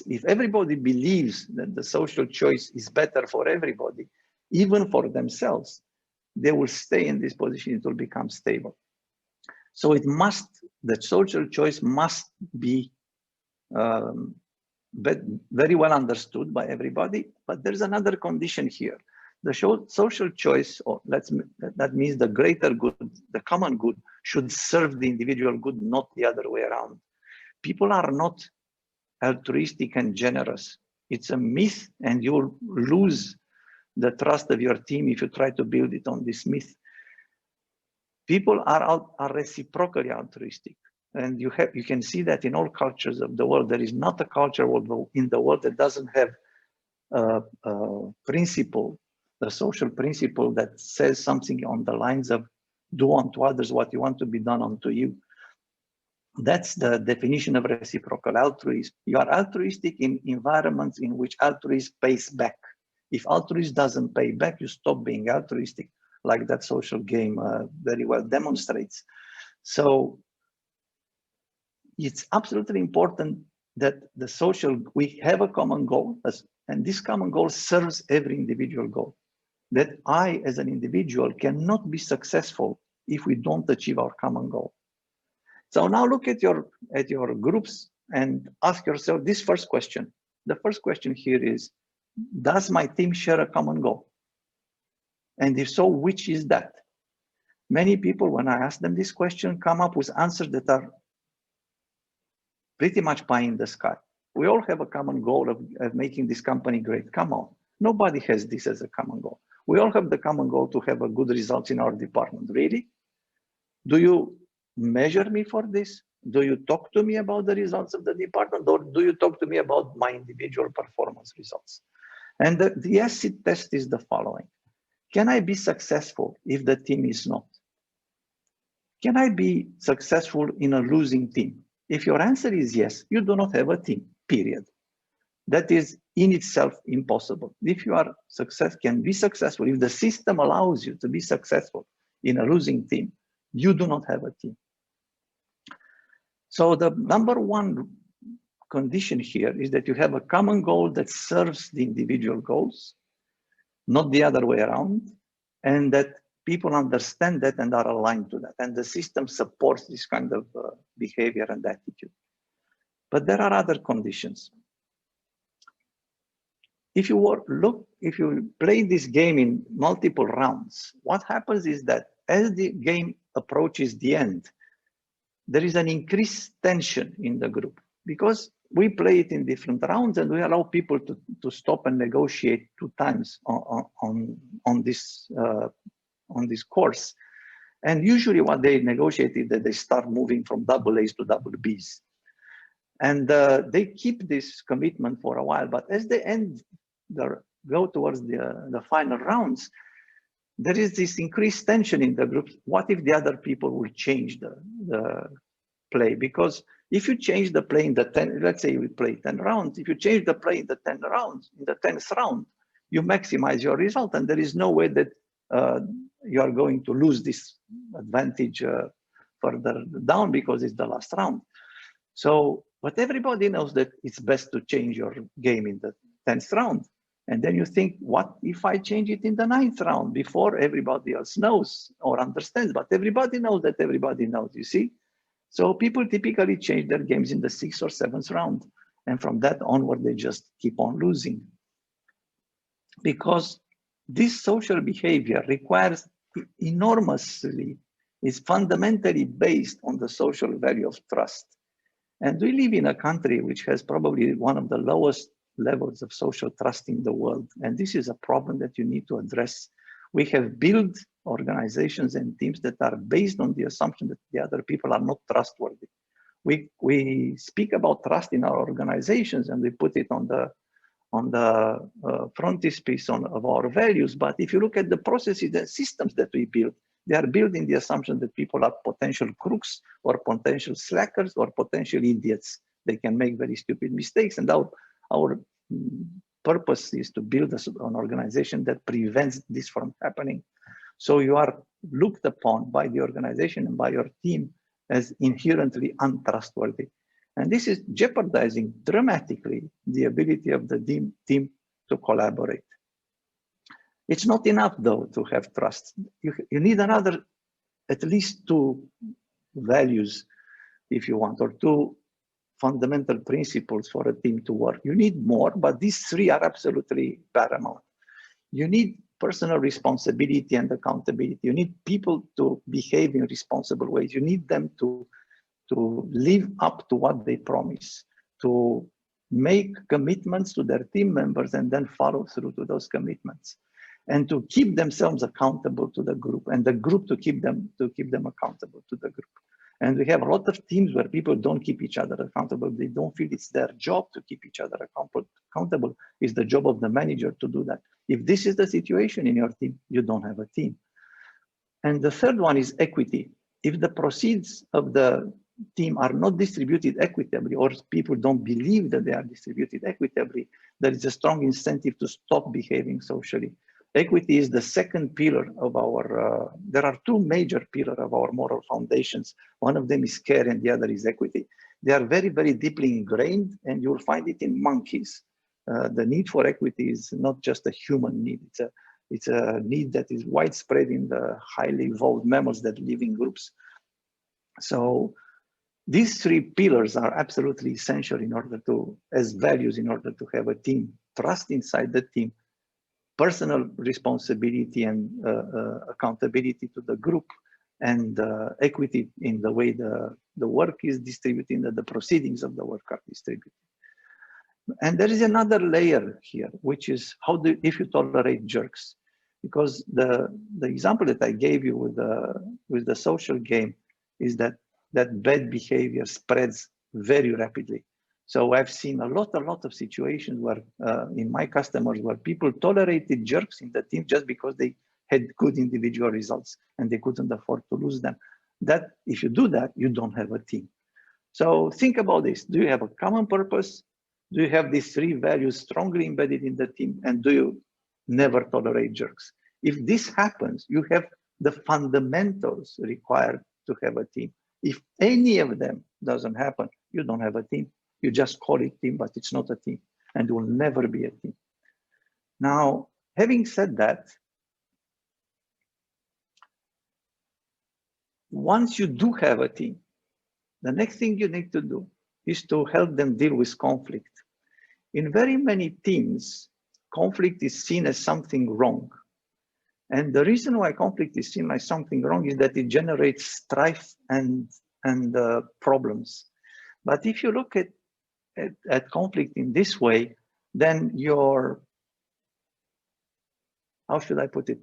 if everybody believes that the social choice is better for everybody, even for themselves, they will stay in this position, it will become stable. So the social choice must be very well understood by everybody, but there's another condition here. The social choice, or that means the greater good, the common good, should serve the individual good, not the other way around. People are not altruistic and generous. It's a myth, and you'll lose the trust of your team if you try to build it on this myth. People are reciprocally altruistic, and you can see that in all cultures of the world. There is not a culture in the world that doesn't have a principle, a social principle that says something on the lines of do unto others what you want to be done unto you. That's the definition of reciprocal altruism. You are altruistic in environments in which altruism pays back. If altruism doesn't pay back, you stop being altruistic, like that social game very well demonstrates. So it's absolutely important that we have a common goal, and this common goal serves every individual goal. That I, as an individual, cannot be successful if we don't achieve our common goal. So now look at your groups and ask yourself this first question. the first question here is, does my team share a common goal? And if so, which is that? Many people, when I ask them this question, come up with answers that are pretty much pie in the sky. We all have a common goal of making this company great. Come on, nobody has this as a common goal. We all have the common goal to have a good results in our department. Really? Do you measure me for this? Do you talk to me about the results of the department, or do you talk to me about my individual performance results? And the acid test is the following. Can I be successful if the team is not? Can I be successful in a losing team? If your answer is yes, you do not have a team, period. That is in itself impossible. If you are can be successful, if the system allows you to be successful in a losing team, you do not have a team. So the number one condition here is that you have a common goal that serves the individual goals, not the other way around, and that people understand that and are aligned to that. And the system supports this kind of behavior and attitude. But there are other conditions. If you play this game in multiple rounds, what happens is that as the game approaches the end, there is an increased tension in the group, because we play it in different rounds and we allow people to stop and negotiate 2 times on this course. And usually what they negotiate is that they start moving from double A's to double B's. And they keep this commitment for a while, but as they go towards the final rounds, there is this increased tension in the group. What if the other people will change the play? Because if you change the play in the 10, let's say we play 10 rounds, if you change the play in the 10 rounds, in the 10th round, you maximize your result, and there is no way that you are going to lose this advantage further down because it's the last round. So, but everybody knows that it's best to change your game in the 10th round. And then you think, what if I change it in the 9th round before everybody else knows or understands? But everybody knows that everybody knows, you see? So people typically change their games in the 6th or 7th round. And from that onward, they just keep on losing. Because this social behavior requires enormously, is fundamentally based on the social value of trust. And we live in a country which has probably one of the lowest levels of social trust in the world. And this is a problem that you need to address. We have built organizations and teams that are based on the assumption that the other people are not trustworthy. We speak about trust in our organizations and we put it on the frontispiece of our values. But if you look at the processes and systems that we build, they are built in the assumption that people are potential crooks or potential slackers or potential idiots. They can make very stupid mistakes. And our purpose is to build an organization that prevents this from happening. So you are looked upon by the organization and by your team as inherently untrustworthy. And this is jeopardizing dramatically the ability of the team to collaborate. It's not enough, though, to have trust. You need another, at least 2 values, if you want, or 2 fundamental principles for a team to work. You need more, but these 3 are absolutely paramount. You need personal responsibility and accountability. You need people to behave in responsible ways. You need them to live up to what they promise, to make commitments to their team members and then follow through to those commitments, and to keep themselves accountable to the group, and the group to keep them accountable to the group. And we have a lot of teams where people don't keep each other accountable. They don't feel it's their job to keep each other accountable. It's the job of the manager to do that. If this is the situation in your team, you don't have a team. And the third one is equity. If the proceeds of the team are not distributed equitably, or people don't believe that they are distributed equitably, there is a strong incentive to stop behaving socially. Equity is the second pillar of our, there are 2 major pillars of our moral foundations. One of them is care and the other is equity. They are very, very deeply ingrained, and you'll find it in monkeys. The need for equity is not just a human need. It's a need that is widespread in the highly evolved mammals that live in groups. So These three pillars are absolutely essential in order to, as values, in order to have a team. Trust inside the team, personal responsibility and accountability to the group, and equity in the way the work is distributed, and the proceedings of the work are distributed. And there is another layer here, which is if you tolerate jerks. Because the example that I gave you with the social game is that bad behavior spreads very rapidly. So I've seen a lot of situations where in my customers where people tolerated jerks in the team just because they had good individual results and they couldn't afford to lose them. That if you do that, you don't have a team. So think about this. Do you have a common purpose? Do you have these three values strongly embedded in the team? And do you never tolerate jerks? If this happens, you have the fundamentals required to have a team. If any of them doesn't happen, you don't have a team. You just call it team, but it's not a team, and it will never be a team. Now, having said that, once you do have a team, the next thing you need to do is to help them deal with conflict. In very many teams, conflict is seen as something wrong. And the reason why conflict is seen as something wrong is that it generates strife and problems. But if you look at conflict in this way, then your, how should I put it,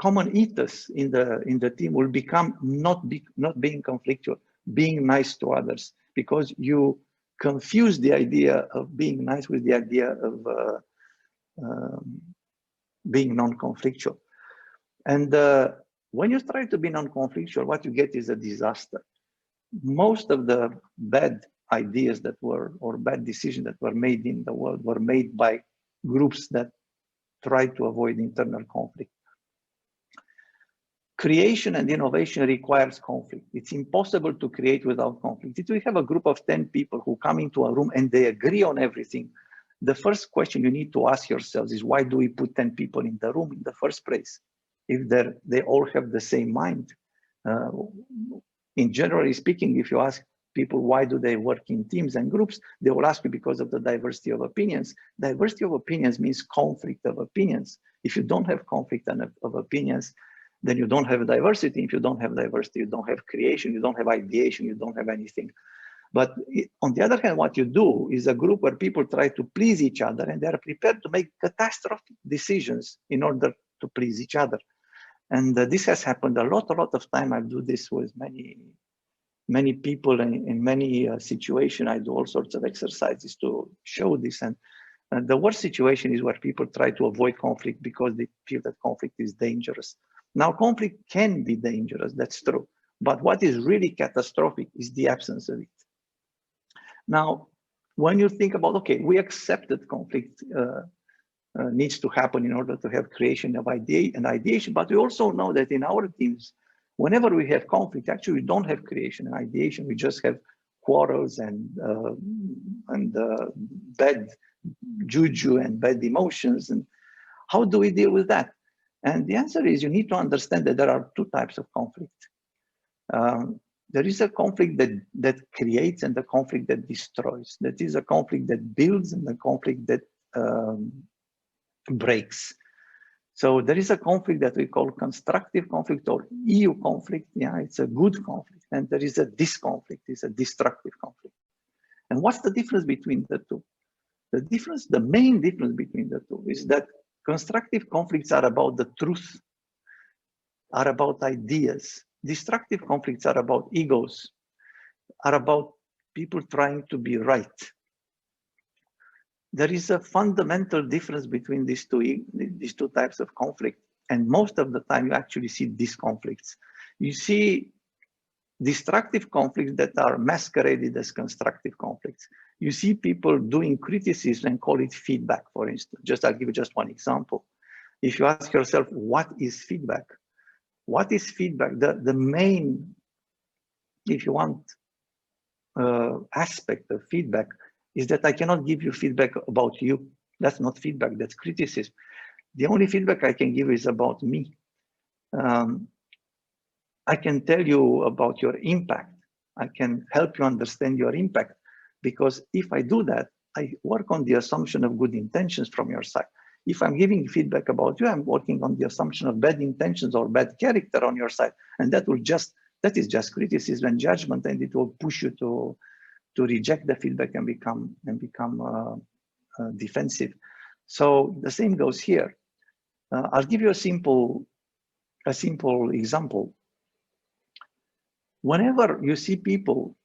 common ethos in the team will become not being conflictual, being nice to others, because you confuse the idea of being nice with the idea of being non-conflictual. And when you try to be non-conflictual, what you get is a disaster. Most of the bad ideas that were, or bad decisions that were made in the world were made by groups that tried to avoid internal conflict. Creation and innovation requires conflict. It's impossible to create without conflict. If we have a group of 10 people who come into a room and they agree on everything, the first question you need to ask yourselves is, why do we put 10 people in the room in the first place? If they all have the same mind. In generally speaking, if you ask people why do they work in teams and groups, they will ask you because of the diversity of opinions. Diversity of opinions means conflict of opinions. If you don't have conflict of opinions, then you don't have diversity. If you don't have diversity, you don't have creation, you don't have ideation, you don't have anything. But on the other hand, what you do is a group where people try to please each other and they are prepared to make catastrophic decisions in order to please each other. And this has happened a lot of time. I do this with many people in many situations. I do all sorts of exercises to show this. And the worst situation is where people try to avoid conflict because they feel that conflict is dangerous. Now, conflict can be dangerous, that's true. But what is really catastrophic is the absence of it. Now, when you think about, okay, we accept that conflict needs to happen in order to have creation of idea and ideation, but we also know that in our teams, whenever we have conflict, actually we don't have creation and ideation, we just have quarrels and bad juju and bad emotions. And how do we deal with that? And the answer is, you need to understand that there are two types of conflict. There is a conflict that creates and the conflict that destroys. That is a conflict that builds and the conflict that breaks. So there is a conflict that we call constructive conflict or EU conflict. Yeah, it's a good conflict. And there is a disconflict, it's a destructive conflict. And what's the difference between the two? The main difference between the two is that constructive conflicts are about the truth, are about ideas. Destructive conflicts are about egos, are about people trying to be right. There is a fundamental difference between these two types of conflict. And most of the time you actually see these conflicts. You see destructive conflicts that are masqueraded as constructive conflicts. You see people doing criticism and call it feedback, for instance. I'll give you just one example. If you ask yourself, what is feedback? What is feedback? The main, if you want, aspect of feedback is that I cannot give you feedback about you. That's not feedback, that's criticism. The only feedback I can give is about me. I can tell you about your impact, I can help you understand your impact. Because if I do that, I work on the assumption of good intentions from your side. If I'm giving feedback about you, I'm working on the assumption of bad intentions or bad character on your side. And that is just criticism and judgment, and it will push you to reject the feedback and become defensive. So the same goes here. I'll give you a simple example. Whenever you see people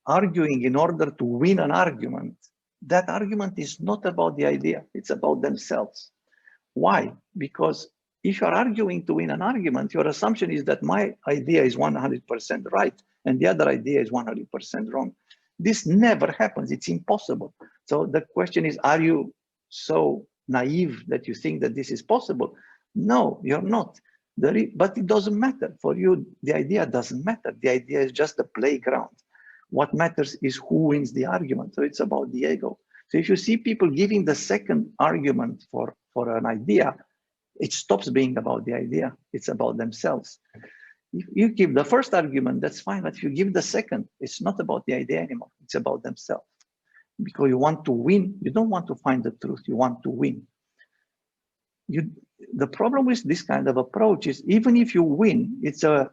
arguing in order to win an argument, that argument is not about the idea, it's about themselves. Why? Because if you're arguing to win an argument, your assumption is that my idea is 100% right and the other idea is 100% wrong. This never happens, it's impossible. So the question is, are you so naive that you think that this is possible? No, you're not. But it doesn't matter. For you, the idea doesn't matter. The idea is just a playground. What matters is who wins the argument. So it's about the ego. So if you see people giving the second argument for an idea, it stops being about the idea. It's about themselves. If you give the first argument, that's fine. But if you give the second, it's not about the idea anymore. It's about themselves. Because you want to win. You don't want to find the truth. You want to win. The problem with this kind of approach is even if you win, it's a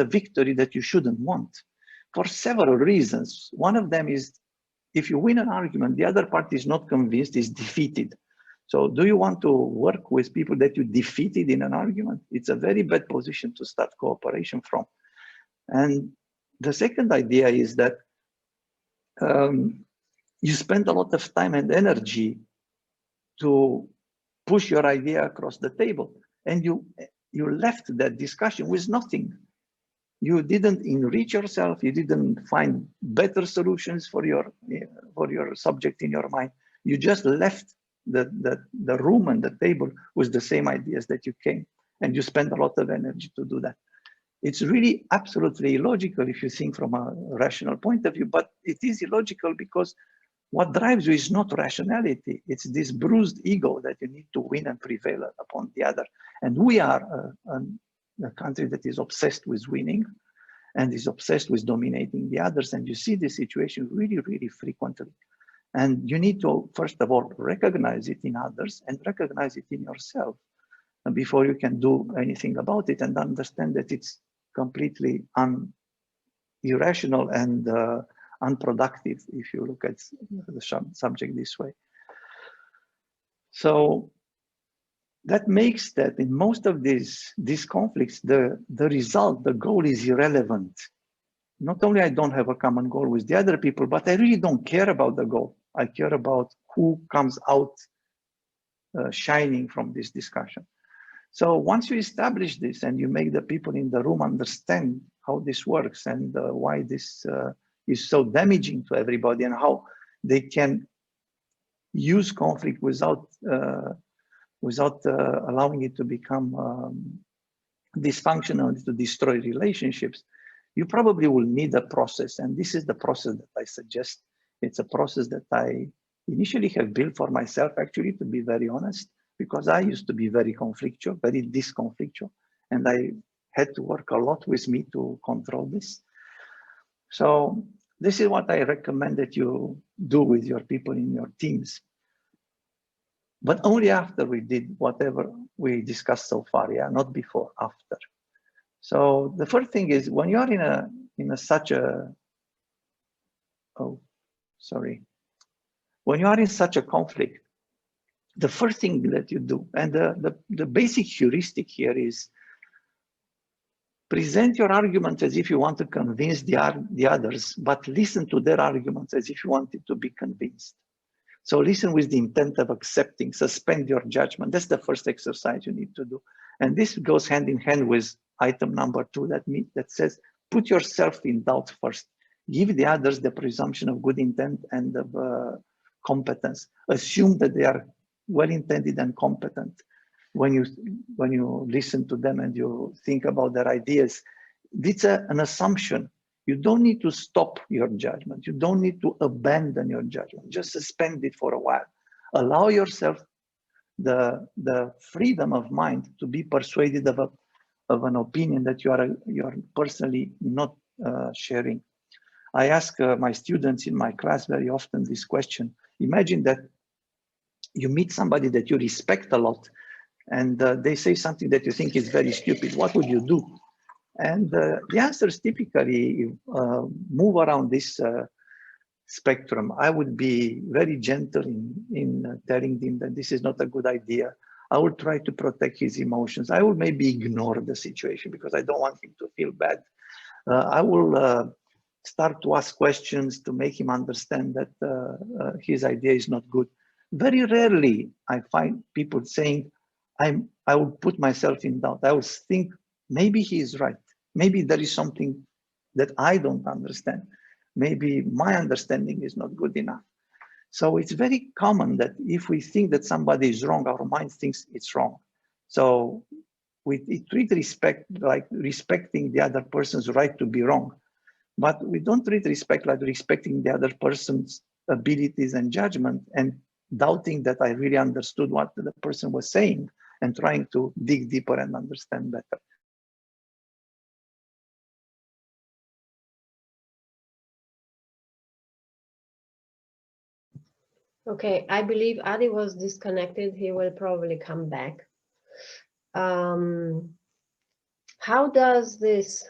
victory that you shouldn't want for several reasons. One of them is if you win an argument, the other party is not convinced, is defeated. So do you want to work with people that you defeated in an argument? It's a very bad position to start cooperation from. And the second idea is that you spend a lot of time and energy to push your idea across the table, and you left that discussion with nothing. You didn't enrich yourself. You didn't find better solutions for your subject in your mind. You just left the room and the table with the same ideas that you came, and you spend a lot of energy to do that. It's really absolutely illogical if you think from a rational point of view, but it is illogical because what drives you is not rationality. It's this bruised ego that you need to win and prevail upon the other. And we are a country that is obsessed with winning and is obsessed with dominating the others. And you see this situation really, really frequently. And you need to, first of all, recognize it in others and recognize it in yourself before you can do anything about it, and understand that it's completely irrational and unproductive if you look at the subject this way. So that makes that in most of these conflicts, the result, the goal is irrelevant. Not only I don't have a common goal with the other people, but I really don't care about the goal. I care about who comes out shining from this discussion. So once you establish this and you make the people in the room understand how this works and why this is so damaging to everybody and how they can use conflict without allowing it to become dysfunctional, to destroy relationships, you probably will need a process. And this is the process that I suggest. It's a process that I initially have built for myself, actually, to be very honest, because I used to be very conflictual, very disconflictual, and I had to work a lot with me to control this. So this is what I recommend that you do with your people in your teams, but only after we did whatever we discussed so far, yeah, not before, after. So the first thing is when you are when you are in such a conflict, the first thing that you do, and the basic heuristic here is present your arguments as if you want to convince the others, but listen to their arguments as if you wanted to be convinced. So listen with the intent of accepting, suspend your judgment. That's the first exercise you need to do. And this goes hand in hand with item number 2 that says, put yourself in doubt first. Give the others the presumption of good intent and of competence. Assume that they are well-intended and competent. When you listen to them and you think about their ideas, it's an assumption. You don't need to stop your judgment. You don't need to abandon your judgment. Just suspend it for a while. Allow yourself the freedom of mind to be persuaded of an opinion that you are personally not sharing. I ask my students in my class very often this question. Imagine that you meet somebody that you respect a lot, and they say something that you think is very stupid. What would you do? And the answers typically move around this spectrum. I would be very gentle in telling him that this is not a good idea. I will try to protect his emotions. I will maybe ignore the situation because I don't want him to feel bad. I will start to ask questions to make him understand that his idea is not good. Very rarely I find people saying, I will put myself in doubt. I will think, maybe he is right. Maybe there is something that I don't understand. Maybe my understanding is not good enough. So it's very common that if we think that somebody is wrong, our mind thinks it's wrong. So we treat respect like respecting the other person's right to be wrong. But we don't treat respect like respecting the other person's abilities and judgment and doubting that I really understood what the person was saying and trying to dig deeper and understand better. Okay, I believe Adi was disconnected. He will probably come back. How does this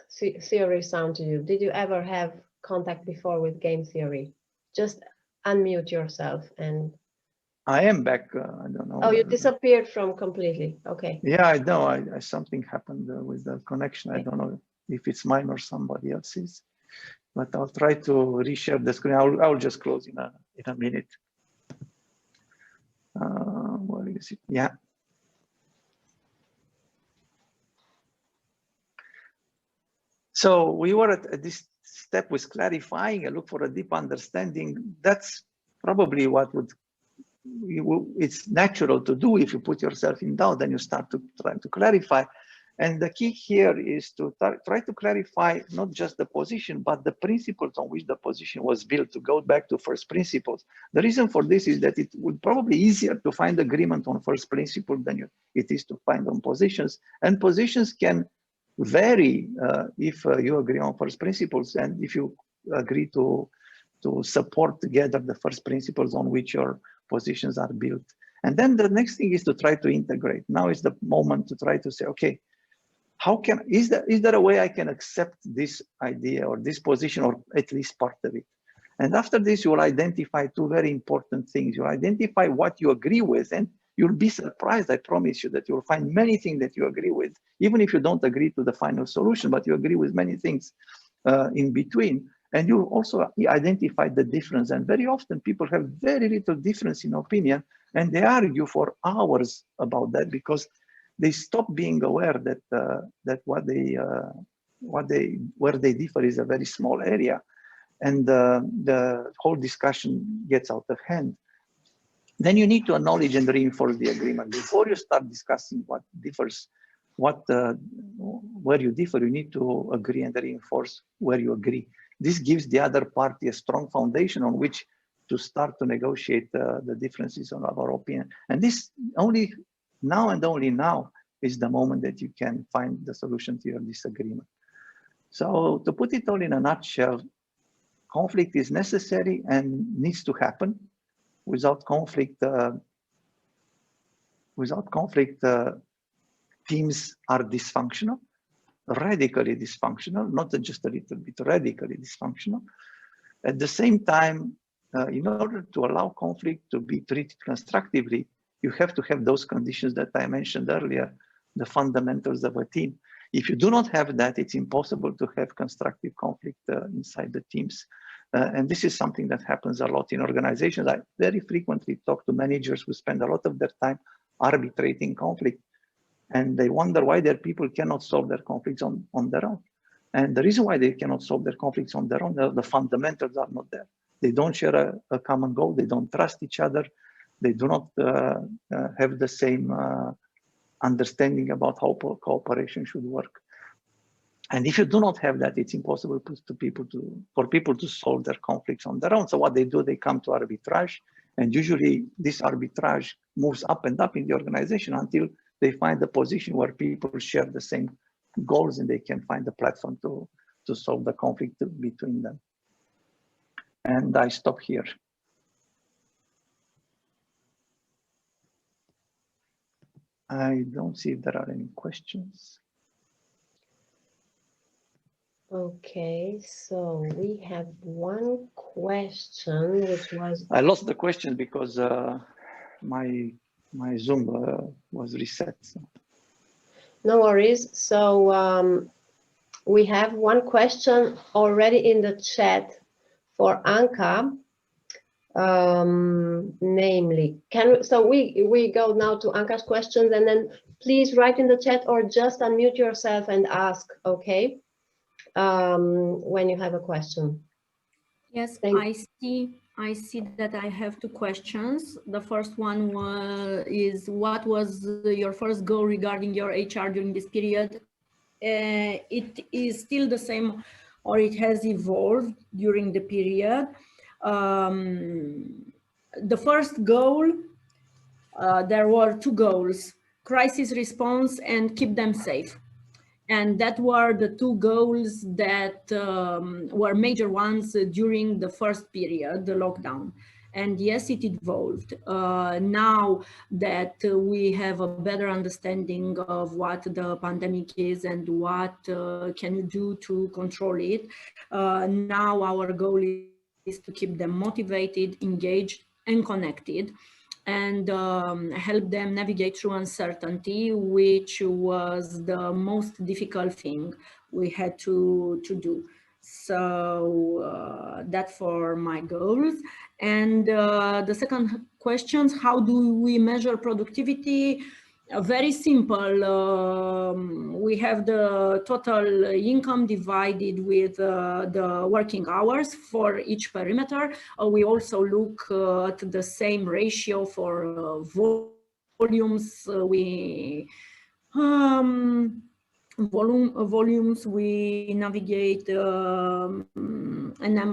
theory sound to you? Did you ever have contact before with game theory? Just unmute yourself and... I am back. I don't know. Oh, you disappeared from completely. Okay. Yeah, I know. Something happened with the connection. Okay. I don't know if it's mine or somebody else's, but I'll try to reshare the screen. I'll just close in a minute. Where is it? Yeah. So we were at this step with clarifying and look for a deep understanding. That's probably what it's natural to do. If you put yourself in doubt, then you start to try to clarify. And the key here is to try to clarify not just the position, but the principles on which the position was built, to go back to first principles. The reason for this is that it would probably be easier to find agreement on first principle than it is to find on positions. And positions can vary if you agree on first principles and if you agree to support together the first principles on which your positions are built. And then the next thing is to try to integrate. Now is the moment to try to say, okay, is there a way I can accept this idea or this position or at least part of it? And after this, you will identify two very important things. You'll identify what you agree with, and you'll be surprised, I promise you, that you'll find many things that you agree with, even if you don't agree to the final solution, but you agree with many things in between. And you also identify the difference. And very often people have very little difference in opinion, and they argue for hours about that because they stop being aware that where they differ is a very small area, and the whole discussion gets out of hand. Then you need to acknowledge and reinforce the agreement before you start discussing what differs, where you differ. You need to agree and reinforce where you agree. This gives the other party a strong foundation on which to start to negotiate the differences of our opinion. And this only now and only now is the moment that you can find the solution to your disagreement. So to put it all in a nutshell, conflict is necessary and needs to happen. Without conflict, teams are dysfunctional, radically dysfunctional, not just a little bit, radically dysfunctional. At the same time, in order to allow conflict to be treated constructively, you have to have those conditions that I mentioned earlier, the fundamentals of a team. If you do not have that, it's impossible to have constructive conflict inside the teams. And this is something that happens a lot in organizations. I very frequently talk to managers who spend a lot of their time arbitrating conflict, and they wonder why their people cannot solve their conflicts on their own. And the reason why they cannot solve their conflicts on their own, the fundamentals are not there. They don't share a common goal. They don't trust each other. They do not have the same understanding about how cooperation should work. And if you do not have that, it's impossible for people to solve their conflicts on their own. So what they do, they come to arbitrage. And usually this arbitrage moves up and up in the organization until they find a position where people share the same goals and they can find a platform to to solve the conflict between them. And I stop here. I don't see if there are any questions. Okay, so we have one question, which was... I lost the question because my Zoom was reset. So. No worries. So we have one question already in the chat for Anca. Namely, so we go now to Anca's questions, and then please write in the chat or just unmute yourself and ask, okay, when you have a question. Yes, I see that I have two questions. The first one is, what was your first goal regarding your HR during this period? It is still the same, or it has evolved during the period. The first goal, there were two goals: crisis response and keep them safe. And that were the two goals that were major ones during the first period, the lockdown. And yes, it evolved. Now that we have a better understanding of what the pandemic is and what can you do to control it, now our goal is to keep them motivated, engaged, and connected, and help them navigate through uncertainty, which was the most difficult thing we had to do. So that's for my goals. And the second question, how do we measure productivity? Very simple. We have the total income divided with the working hours for each perimeter. We also look at the same ratio for volumes. Volumes we navigate a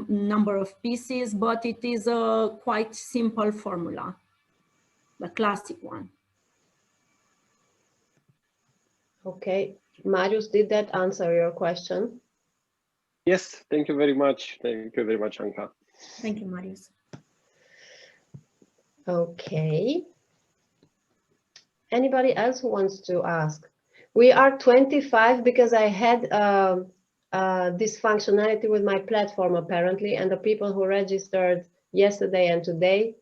number of pieces, but it is a quite simple formula, the classic one. Okay, Marius, did that answer your question? Yes, thank you very much. Thank you very much, Anca. Thank you, Marius. Okay. Anybody else who wants to ask? We are 25 because I had this functionality with my platform apparently, and the people who registered yesterday and today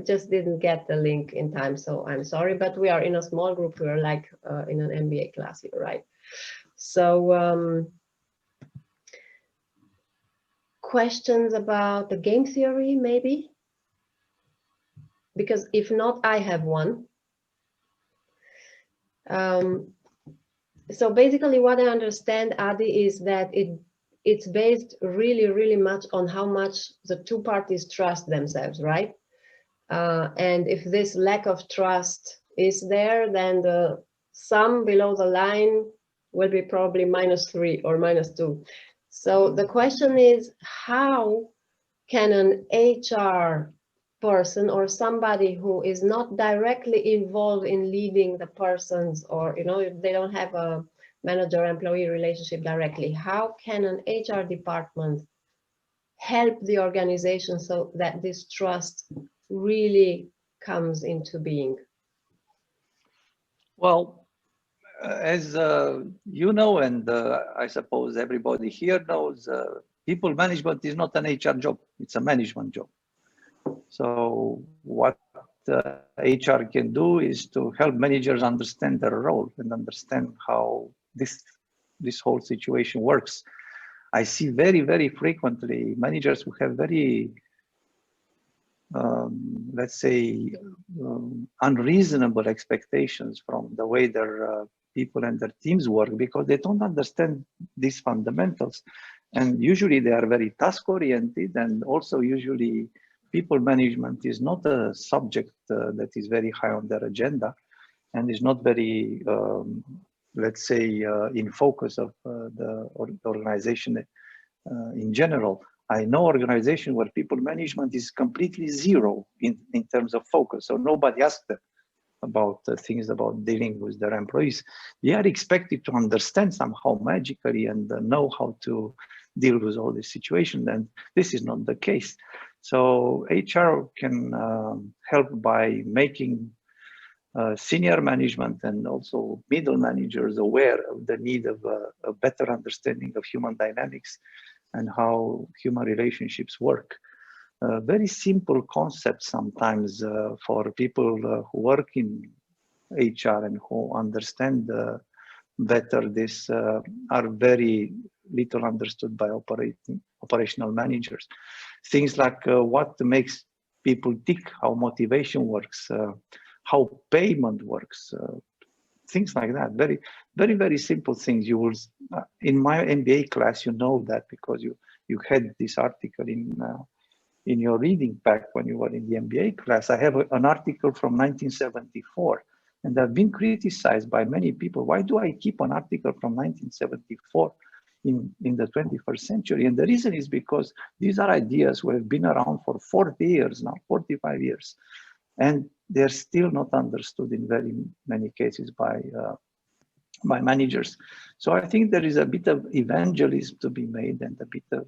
just didn't get the link in time, so I'm sorry, but we are in a small group. We are like in an MBA class here, right? So questions about the game theory, maybe? Because if not, I have one. So basically what I understand, Adi, is that it's based really much on how much the two parties trust themselves, right? And if this lack of trust is there, then the sum below the line will be probably -3 or -2. So the question is, how can an HR person or somebody who is not directly involved in leading the persons, or they don't have a manager-employee relationship directly, how can an HR department help the organization so that this trust really comes into being? Well, as you know, and I suppose everybody here knows, people management is not an HR job, it's a management job. So what HR can do is to help managers understand their role and understand how this whole situation works. I see very frequently managers who have very, let's say, unreasonable expectations from the way their people and their teams work, because they don't understand these fundamentals. And usually they are very task oriented, and also usually people management is not a subject that is very high on their agenda, and is not very, let's say, in focus of the organization in general. I know organization where people management is completely zero in terms of focus, so nobody asks them, about things about dealing with their employees, they are expected to understand somehow magically and know how to deal with all these situations. And this is not the case. So HR can help by making senior management and also middle managers aware of the need of a better understanding of human dynamics and how human relationships work. Very simple concepts sometimes for people who work in HR and who understand better this are very little understood by operational managers. Things like what makes people tick, how motivation works, how payment works, things like that. Very, very, very simple things. You will, in my MBA class, you know that because you had this article in your reading pack when you were in the MBA class. I have an article from 1974, and I've been criticized by many people. Why do I keep an article from 1974 in the 21st century? And the reason is because these are ideas who have been around for 40 years now, 45 years. And they're still not understood in very many cases by managers. So I think there is a bit of evangelism to be made and a bit of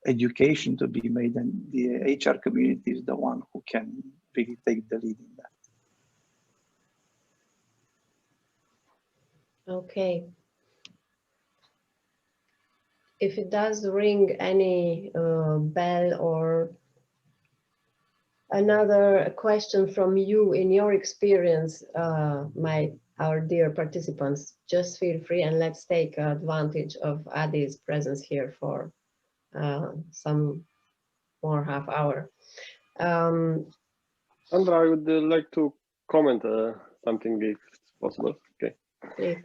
education to be made, and the HR community is the one who can really take the lead in that. Okay. If it does ring any bell or another question from you in your experience, our dear participants, just feel free and let's take advantage of Adi's presence here for some more half hour. Sandra, I would like to comment something if possible. Okay. Please.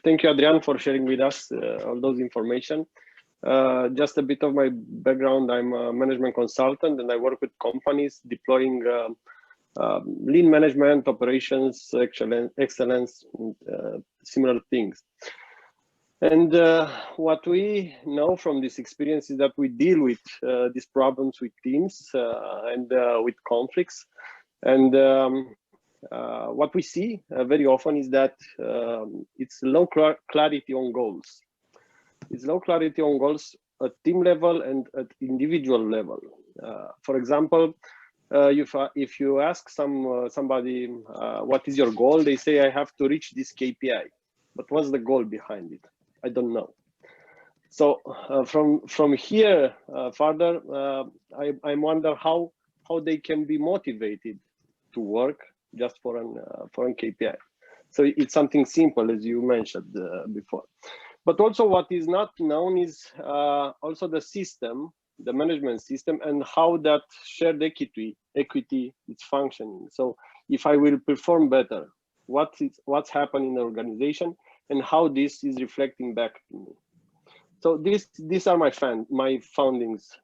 Thank you, Adrian, for sharing with us all those information. Just a bit of my background. I'm a management consultant and I work with companies deploying lean management, operations, excellence, similar things. And what we know from this experience is that we deal with these problems with teams and with conflicts. And what we see very often is that it's low clarity on goals. It's low clarity on goals at team level and at individual level. For example, if you ask somebody what is your goal, they say I have to reach this KPI, but what's the goal behind it? I don't know. So from here further, I wonder how they can be motivated to work just for an KPI. So it's something simple, as you mentioned before. But also what is not known is also the system, the management system, and how that shared equity is functioning. So if I will perform better, what's happening in the organization and how this is reflecting back to me. So these are my findings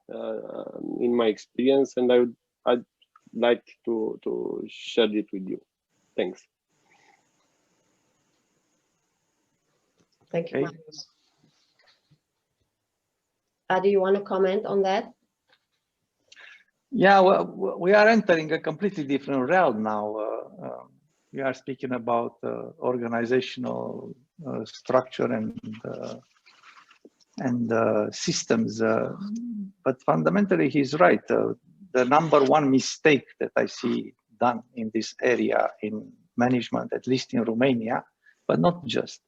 in my experience, and I'd like to share it with you. Thanks. Thank you, Marius. Adi, you want to comment on that? Yeah, well, we are entering a completely different realm now. We are speaking about organizational structure and systems, but fundamentally he's right. The number one mistake that I see done in this area in management, at least in Romania, but not just,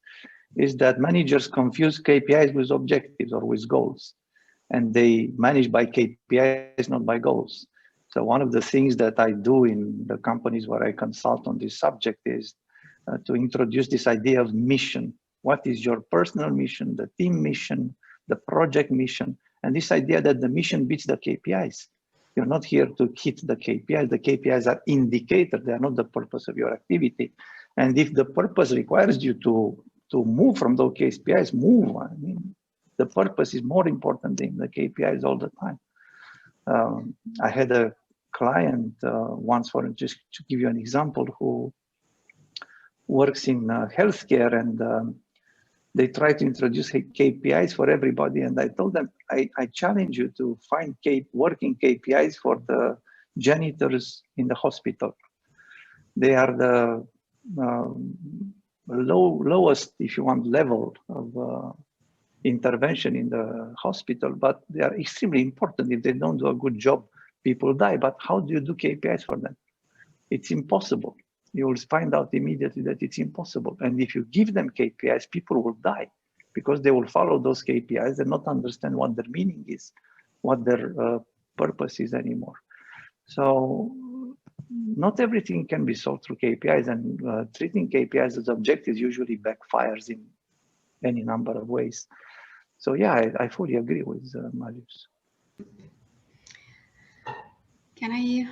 is that managers confuse KPIs with objectives or with goals, and they manage by KPIs, not by goals. So one of the things that I do in the companies where I consult on this subject is to introduce this idea of mission. What is your personal mission, the team mission, the project mission, and this idea that the mission beats the KPIs. You're not here to hit the KPIs. The KPIs are indicators. They are not the purpose of your activity. And if the purpose requires you to move from those KPIs, move. I mean, the purpose is more important than the KPIs all the time. I had a client once, for just to give you an example, who works in healthcare, and they try to introduce KPIs for everybody. And I told them, I challenge you to find working KPIs for the janitors in the hospital. They are the lowest, if you want, level of intervention in the hospital, but they are extremely important. If they don't do a good job, people die. But how do you do KPIs for them? It's impossible. You will find out immediately that it's impossible. And if you give them KPIs, people will die because they will follow those KPIs and not understand what their meaning is, what their purpose is anymore. So not everything can be solved through KPIs, and treating KPIs as objectives usually backfires in any number of ways. So yeah, I fully agree with Marius. Can I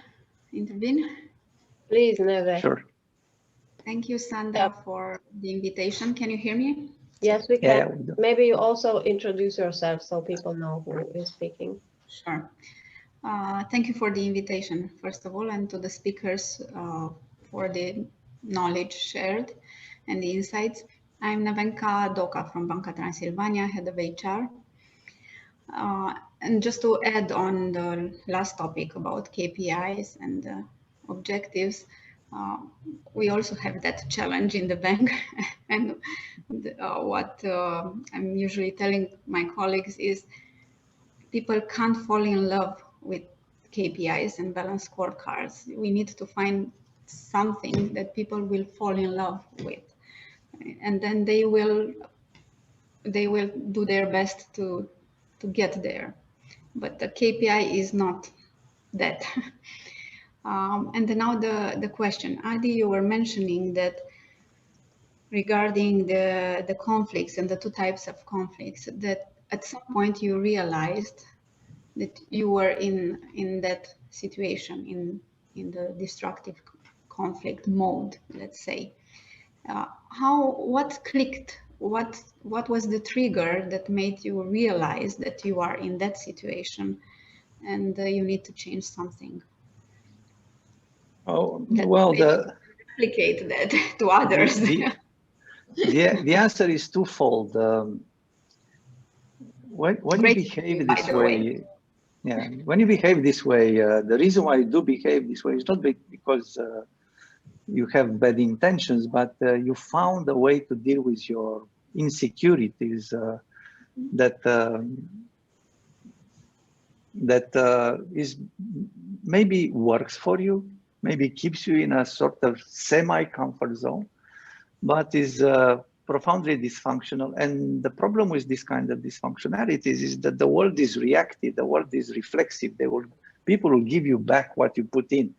intervene? Please, Neve. Sure. Thank you, Sandra, for the invitation. Can you hear me? Yes, we can. Yeah, we do. Maybe you also introduce yourself so people know who is speaking. Sure. Thank you for the invitation, first of all, and to the speakers for the knowledge shared and the insights. I'm Nevenka Doca from Banca Transilvania, head of HR. And just to add on the last topic about KPIs and objectives, we also have that challenge in the bank. And what I'm usually telling my colleagues is people can't fall in love with KPIs and balanced scorecards. We need to find something that people will fall in love with, and then they will do their best to get there. But the KPI is not that. And then now the question, Adi, you were mentioning that regarding the conflicts and the two types of conflicts, that at some point you realized that you were in that situation, in the destructive conflict mode, let's say. What clicked? What was the trigger that made you realize that you are in that situation and you need to change something? Oh, well, replicate that to others. The answer is twofold. When you behave this way, yeah, when you behave this way, the reason why you do behave this way is not because you have bad intentions, but you found a way to deal with your insecurities that is maybe works for you, maybe keeps you in a sort of semi-comfort zone, but is profoundly dysfunctional. And the problem with this kind of dysfunctionalities is that the world is reactive, the world is reflexive. People will give you back what you put in.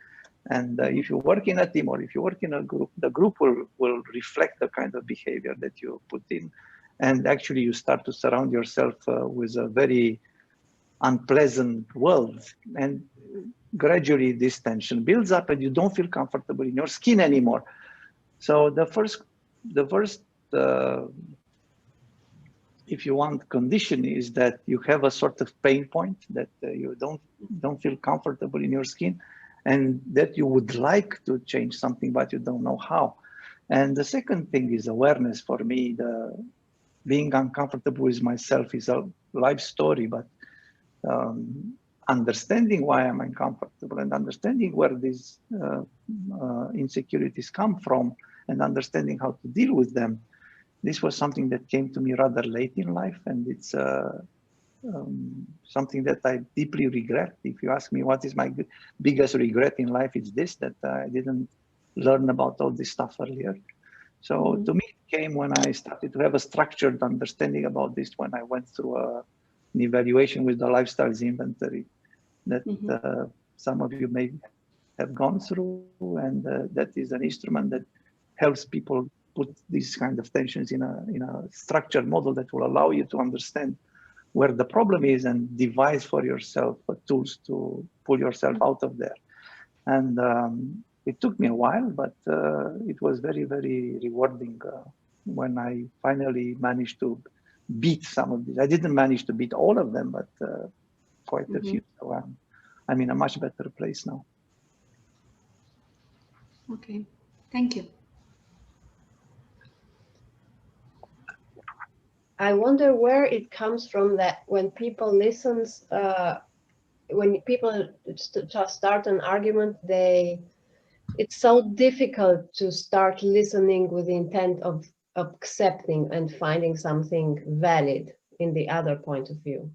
And if you work in a team or if you work in a group, the group will reflect the kind of behavior that you put in. And actually you start to surround yourself with a very unpleasant world. And gradually this tension builds up and you don't feel comfortable in your skin anymore. So the first if you want, condition is that you have a sort of pain point, that you don't feel comfortable in your skin, and that you would like to change something, but you don't know how. And the second thing is awareness. For me, being uncomfortable with myself is a life story, but understanding why I'm uncomfortable and understanding where these insecurities come from and understanding how to deal with them, this was something that came to me rather late in life, and it's something that I deeply regret. If you ask me what is my biggest regret in life, it's this, that I didn't learn about all this stuff earlier. So to me, it came when I started to have a structured understanding about this, when I went through an evaluation with the lifestyles inventory that some of you may have gone through, and that is an instrument that helps people put these kind of tensions in a structured model that will allow you to understand where the problem is and devise for yourself tools to pull yourself out of there. And it took me a while, but it was very, very rewarding when I finally managed to beat some of these. I didn't manage to beat all of them, but quite a few. So I'm in a much better place now. Okay, thank you. I wonder where it comes from that when people listen when people just start an argument, it's so difficult to start listening with the intent of accepting and finding something valid in the other point of view.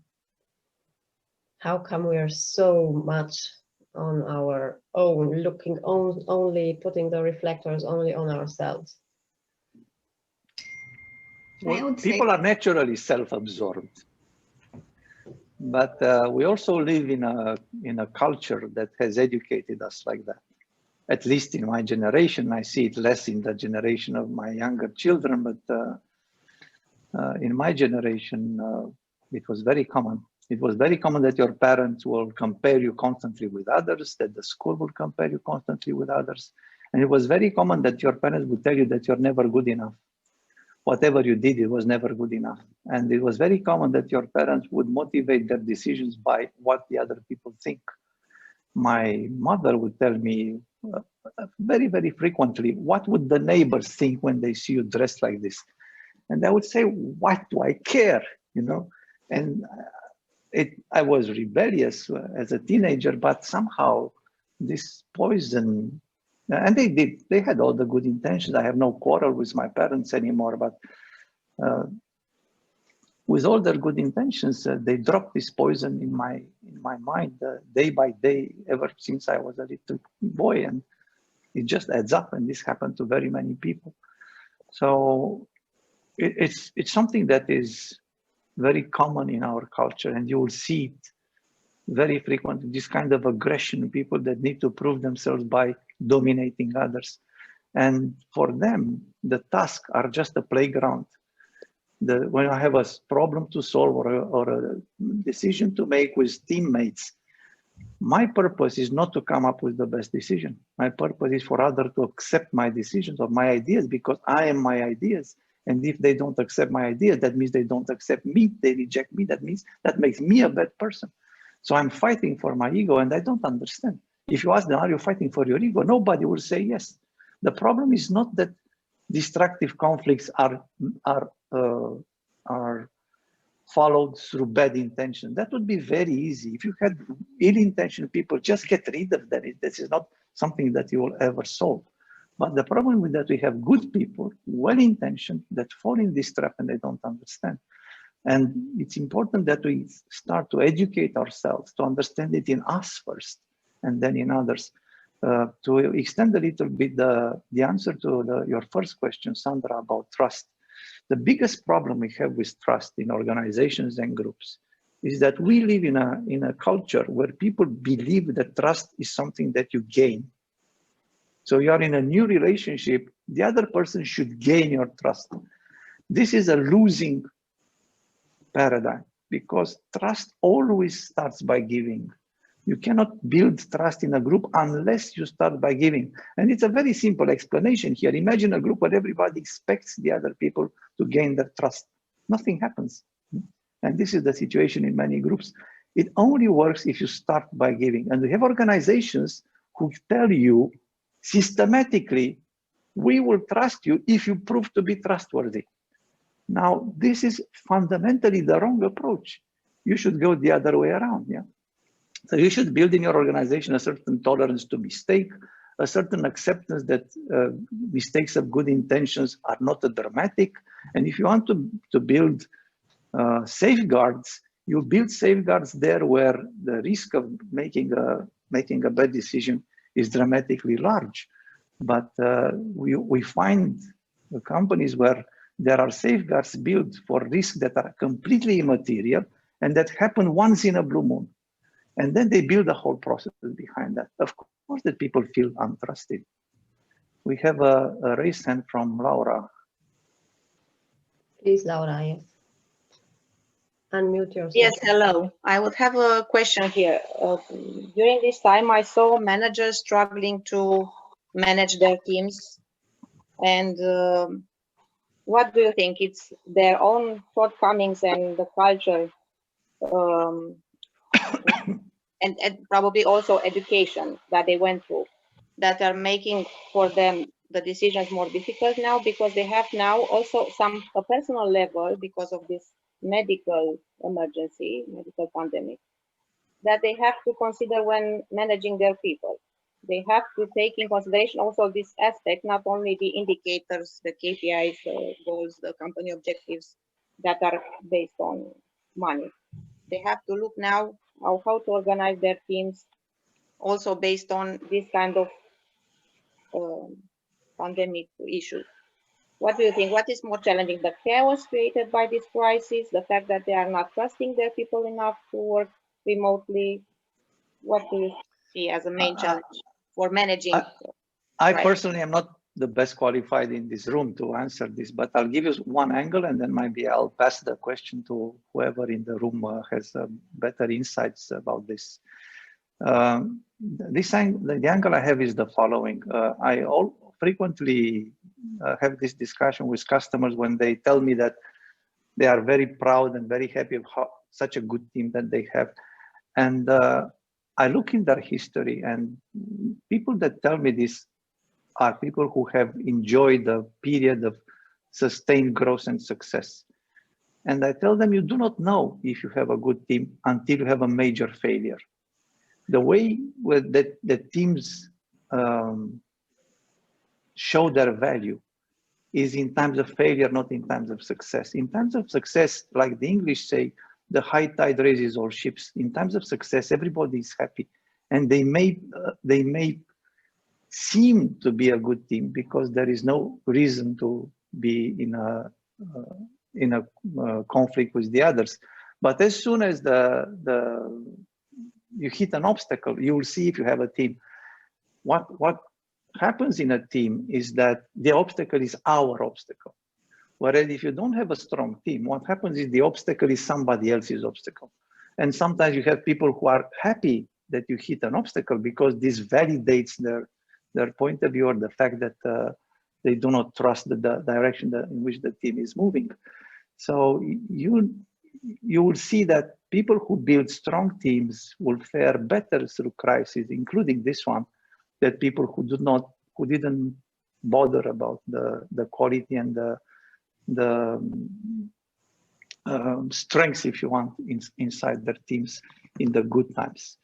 How come we are so much on our own, looking only, putting the reflectors only on ourselves? Well, people are naturally self-absorbed, but we also live in a culture that has educated us like that. At least in my generation, I see it less in the generation of my younger children, but in my generation, it was very common. It was very common that your parents will compare you constantly with others, that the school will compare you constantly with others. And it was very common that your parents would tell you that you're never good enough. Whatever you did, it was never good enough. And it was very common that your parents would motivate their decisions by what the other people think. My mother would tell me very, very frequently, what would the neighbors think when they see you dressed like this? And I would say, what do I care, you know? And I was rebellious as a teenager, but somehow this poison, and they had all the good intentions. I have no quarrel with my parents anymore, but with all their good intentions, they dropped this poison in my mind day by day, ever since I was a little boy, and it just adds up. And this happened to very many people. So it's something that is very common in our culture, and you will see it very frequently, this kind of aggression, people that need to prove themselves by dominating others. And for them, the tasks are just a playground. When I have a problem to solve or a decision to make with teammates, my purpose is not to come up with the best decision. My purpose is for others to accept my decisions or my ideas, because I am my ideas. And if they don't accept my ideas, that means they don't accept me, they reject me. That means that makes me a bad person. So I'm fighting for my ego, and I don't understand. If you ask them, are you fighting for your ego? Nobody will say yes. The problem is not that destructive conflicts are followed through bad intention. That would be very easy. If you had ill-intentioned people, just get rid of them. This is not something that you will ever solve. But the problem is that we have good people, well-intentioned, that fall in this trap and they don't understand. And it's important that we start to educate ourselves, to understand it in us first, and then in others. To extend a little bit the answer to your first question, Sandra, about trust. The biggest problem we have with trust in organizations and groups is that we live in a culture where people believe that trust is something that you gain. So you are in a new relationship, the other person should gain your trust. This is a losing paradigm, because trust always starts by giving. You cannot build trust in a group unless you start by giving. And it's a very simple explanation here. Imagine a group where everybody expects the other people to gain their trust. Nothing happens. And this is the situation in many groups. It only works if you start by giving. And we have organizations who tell you systematically, we will trust you if you prove to be trustworthy. Now, this is fundamentally the wrong approach. You should go the other way around. Yeah. So you should build in your organization a certain tolerance to mistake, a certain acceptance that mistakes of good intentions are not dramatic. And if you want to build safeguards, you build safeguards there where the risk of making a bad decision is dramatically large. But we find companies where there are safeguards built for risks that are completely immaterial and that happen once in a blue moon. And then they build a whole process behind that. Of course, that people feel untrusted. We have a raised hand from Laura. Please, Laura, yes. Unmute yourself. Yes, hello. I would have a question here. During this time, I saw managers struggling to manage their teams. And what do you think? It's their own shortcomings and the culture, and probably also education that they went through, that are making for them the decisions more difficult now, because they have now also a personal level because of this medical emergency, medical pandemic. that they have to consider when managing their people. They have to take in consideration also this aspect, not only the indicators, the KPIs, the goals, the company objectives that are based on money. They have to look now how to organize their teams also based on this kind of pandemic issues. What do you think? What is more challenging? The chaos created by this crisis, the fact that they are not trusting their people enough to work remotely? What do you see as a main challenge for managing? I personally am not the best qualified in this room to answer this, but I'll give you one angle and then maybe I'll pass the question to whoever in the room has better insights about this. The angle I have is the following. I frequently have this discussion with customers when they tell me that they are very proud and very happy of such a good team that they have. And I look in their history, and people that tell me this are people who have enjoyed a period of sustained growth and success. And I tell them, you do not know if you have a good team until you have a major failure. The way that the teams show their value is in times of failure, not in times of success. In times of success, like the English say, the high tide raises all ships. In times of success, everybody is happy, and they may seem to be a good team because there is no reason to be in a conflict with the others. But as soon as you hit an obstacle, you will see if you have a team. What happens in a team is that the obstacle is our obstacle. Whereas if you don't have a strong team, what happens is the obstacle is somebody else's obstacle. And sometimes you have people who are happy that you hit an obstacle because this validates their point of view or the fact that they do not trust the direction in which the team is moving. So you will see that people who build strong teams will fare better through crises, including this one, than people who didn't bother about the quality and the strengths, if you want, inside their teams in the good times.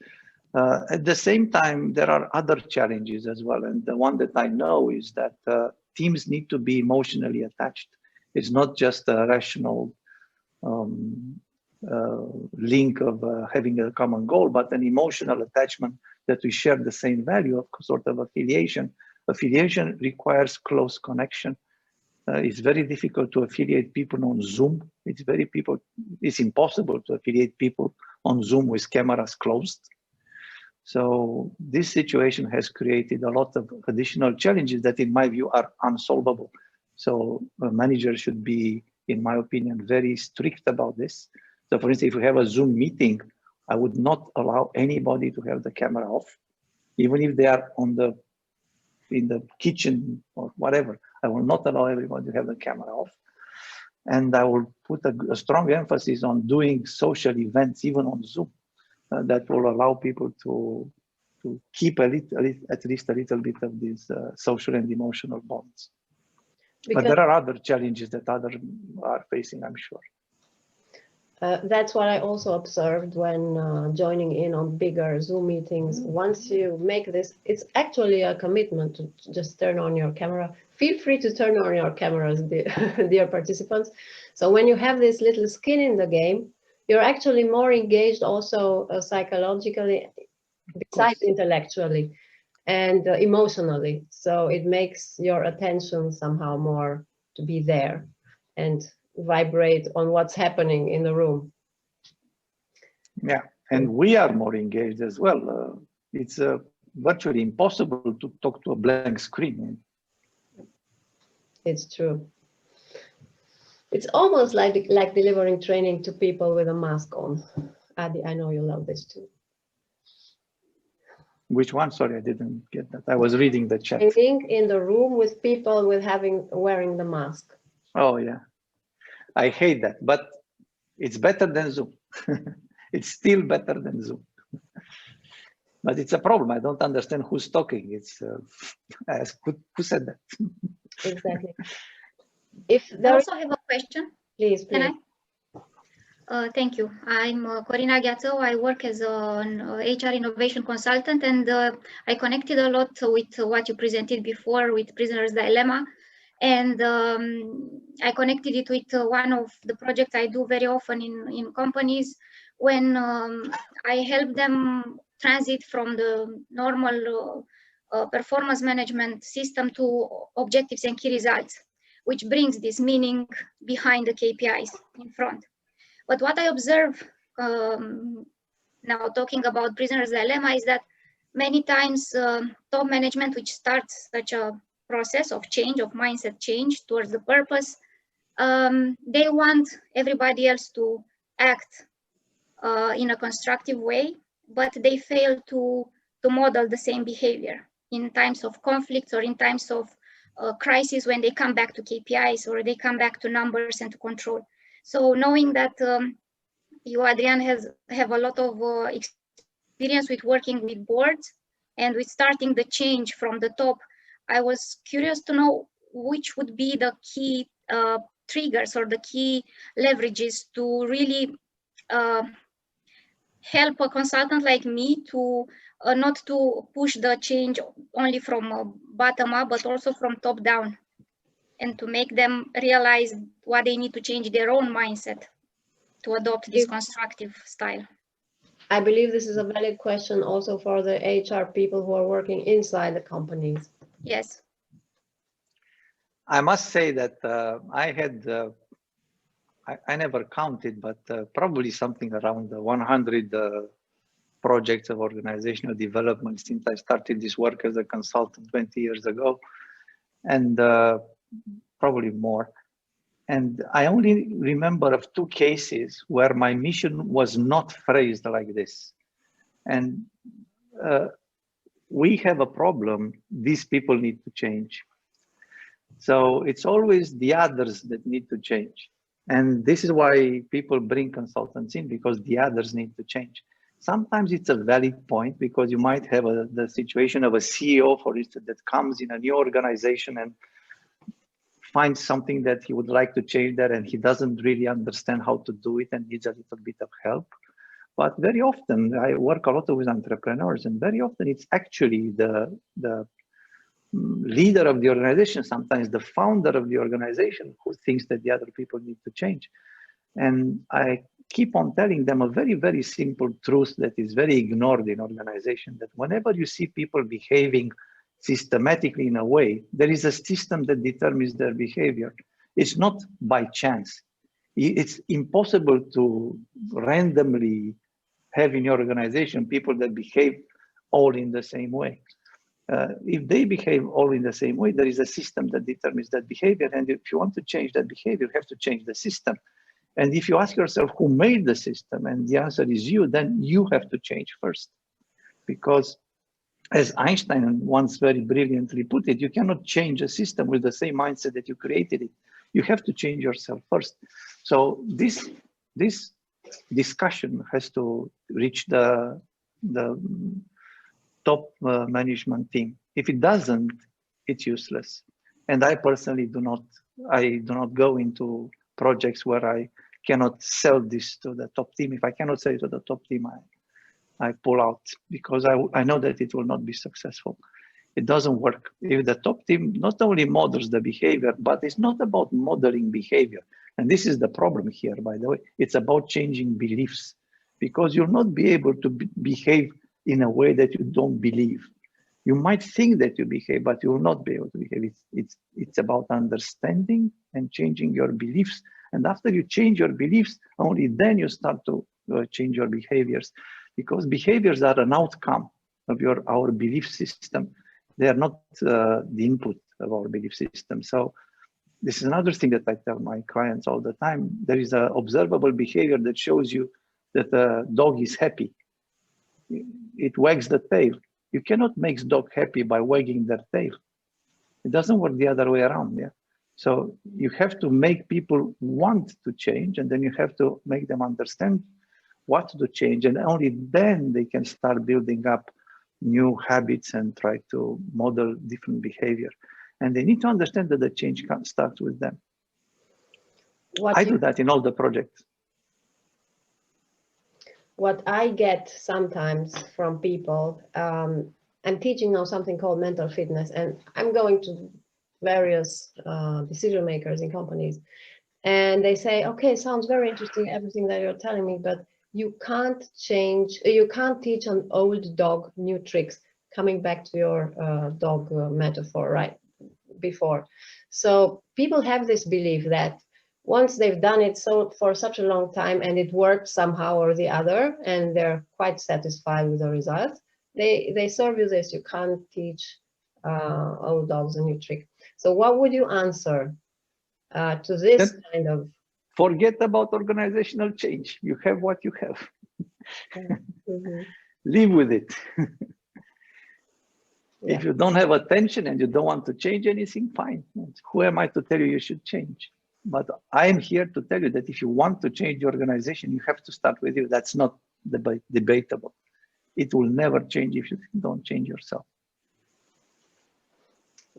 At the same time, there are other challenges as well. And the one that I know is that teams need to be emotionally attached. It's not just a rational link of having a common goal, but an emotional attachment that we share the same value of sort of affiliation. Affiliation requires close connection. It's very difficult to affiliate people on Zoom. It's impossible to affiliate people on Zoom with cameras closed. So this situation has created a lot of additional challenges that, in my view, are unsolvable. So a manager should be, in my opinion, very strict about this. So for instance, if we have a Zoom meeting, I would not allow anybody to have the camera off, even if they are in the kitchen or whatever. I will not allow everybody to have the camera off. And I will put a strong emphasis on doing social events, even on Zoom, that will allow people to keep at least a little bit of these social and emotional bonds. But there are other challenges that others are facing, I'm sure. That's what I also observed when joining in on bigger Zoom meetings. Once you make this, it's actually a commitment to just turn on your camera. Feel free to turn on your cameras, dear participants. So when you have this little skin in the game, you're actually more engaged also psychologically, besides intellectually and emotionally. So it makes your attention somehow more to be there and vibrate on what's happening in the room. Yeah, and we are more engaged as well. It's virtually impossible to talk to a blank screen. It's true. It's almost like delivering training to people with a mask on. Adi, I know you love this too. Which one? Sorry, I didn't get that. I was reading the chat. Being in the room with people wearing the mask. Oh yeah, I hate that, but it's better than Zoom. It's still better than Zoom. But it's a problem. I don't understand who's talking. It's who said that? Exactly. I also have a question. Please. Can Thank you. I'm Corina Gheață. I work as an HR innovation consultant, and I connected a lot with what you presented before with Prisoner's Dilemma. And I connected it with one of the projects I do very often in companies when I help them transit from the normal performance management system to objectives and key results, which brings this meaning behind the KPIs in front. But what I observe now talking about Prisoner's Dilemma is that many times top management, which starts such a process of change, of mindset change towards the purpose, they want everybody else to act in a constructive way, but they fail to model the same behavior in times of conflicts or in times of crisis when they come back to KPIs or they come back to numbers and to control. So knowing that you, Adrian, have a lot of experience with working with boards and with starting the change from the top, I was curious to know which would be the key triggers or the key leverages to really help a consultant like me to not to push the change only from bottom up, but also from top down, and to make them realize what they need to change their own mindset to adopt this constructive style. I believe this is a valid question also for the HR people who are working inside the companies. Yes. I must say that I had, I never counted, but probably something around 100 projects of organizational development since I started this work as a consultant 20 years ago, and probably more. And I only remember of 2 cases where my mission was not phrased like this. And we have a problem. These people need to change. So it's always the others that need to change. And this is why people bring consultants in, because the others need to change. Sometimes it's a valid point, because you might have the situation of a CEO, for instance, that comes in a new organization and finds something that he would like to change there, and he doesn't really understand how to do it and needs a little bit of help. But very often, I work a lot with entrepreneurs, and very often it's actually the leader of the organization, sometimes the founder of the organization, who thinks that the other people need to change. And I keep on telling them a very, very simple truth that is very ignored in organization, that whenever you see people behaving systematically in a way, there is a system that determines their behavior. It's not by chance. It's impossible to randomly have in your organization people that behave all in the same way. If they behave all in the same way, there is a system that determines that behavior. And if you want to change that behavior, you have to change the system. And if you ask yourself who made the system, and the answer is you, then you have to change first. Because as Einstein once very brilliantly put it, you cannot change a system with the same mindset that you created it. You have to change yourself first. So this discussion has to reach the top management team. If it doesn't, it's useless. And I personally do not go into projects where I cannot sell this to the top team. If I cannot sell it to the top team, I pull out, because I know that it will not be successful. It doesn't work. If the top team not only models the behavior, but it's not about modeling behavior. And this is the problem here, by the way. It's about changing beliefs, because you'll not be able to behave in a way that you don't believe. You might think that you behave, but you will not be able to behave. It's about understanding and changing your beliefs. And after you change your beliefs, only then you start to change your behaviors, because behaviors are an outcome of our belief system. They are not the input of our belief system. So this is another thing that I tell my clients all the time. There is an observable behavior that shows you that a dog is happy. It wags the tail. You cannot make dog happy by wagging their tail. It doesn't work the other way around. Yeah. So you have to make people want to change, and then you have to make them understand what to change, and only then they can start building up new habits and try to model different behavior. And they need to understand that the change starts with them. I do that in all the projects. what I get sometimes from people, I'm teaching now something called mental fitness, and I'm going to various decision makers in companies, and they say, okay, sounds very interesting, everything that you're telling me, but you can't teach an old dog new tricks, coming back to your dog metaphor right before. So people have this belief that once they've done it for such a long time and it works somehow or the other, and they're quite satisfied with the results, they serve you this. You can't teach old dogs a new trick. So what would you answer to this kind of? Forget about organizational change. You have what you have. Mm-hmm. Live with it. Yeah. If you don't have attention and you don't want to change anything, fine. Who am I to tell you you should change? But I'm here to tell you that if you want to change the organization, you have to start with you. That's not debatable. It will never change if you don't change yourself.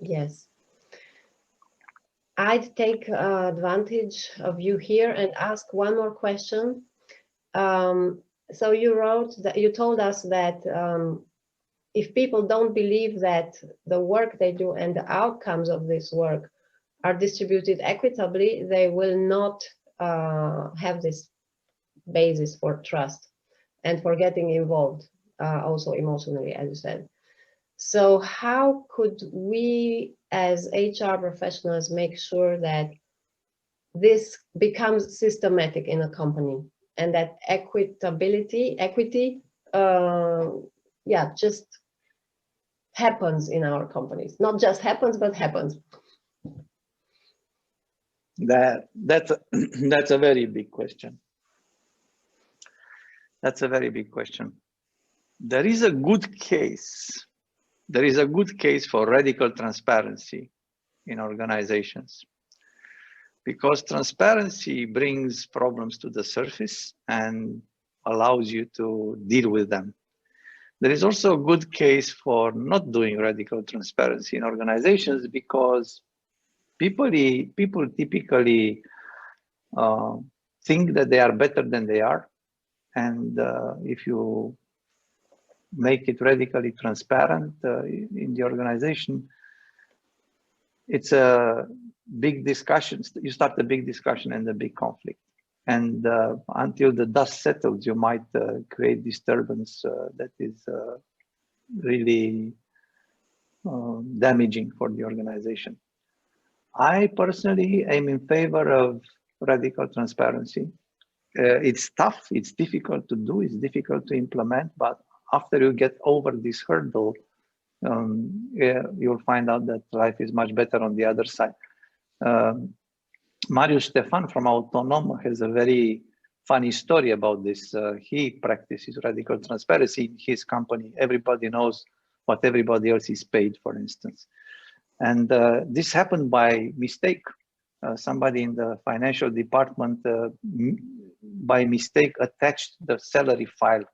Yes. I'd take advantage of you here and ask one more question. So you told us that if people don't believe that the work they do and the outcomes of this work are distributed equitably, they will not have this basis for trust and for getting involved, also emotionally, as you said. So how could we as HR professionals make sure that this becomes systematic in a company, and that equity, just happens in our companies? Not just happens, but happens. That's a very big question. That's a very big question. There is a good case. There is a good case for radical transparency in organizations, because transparency brings problems to the surface and allows you to deal with them. There is also a good case for not doing radical transparency in organizations, because people typically think that they are better than they are. And if you make it radically transparent in the organization, it's a big discussion. You start a big discussion and a big conflict. And until the dust settles, you might create disturbance that is really damaging for the organization. I personally am in favor of radical transparency. It's tough, it's difficult to do, it's difficult to implement, but after you get over this hurdle, you'll find out that life is much better on the other side. Marius Stefan from Autonom has a very funny story about this. He practices radical transparency in his company. Everybody knows what everybody else is paid, for instance. And this happened by mistake. Somebody in the financial department, by mistake, attached the salary file,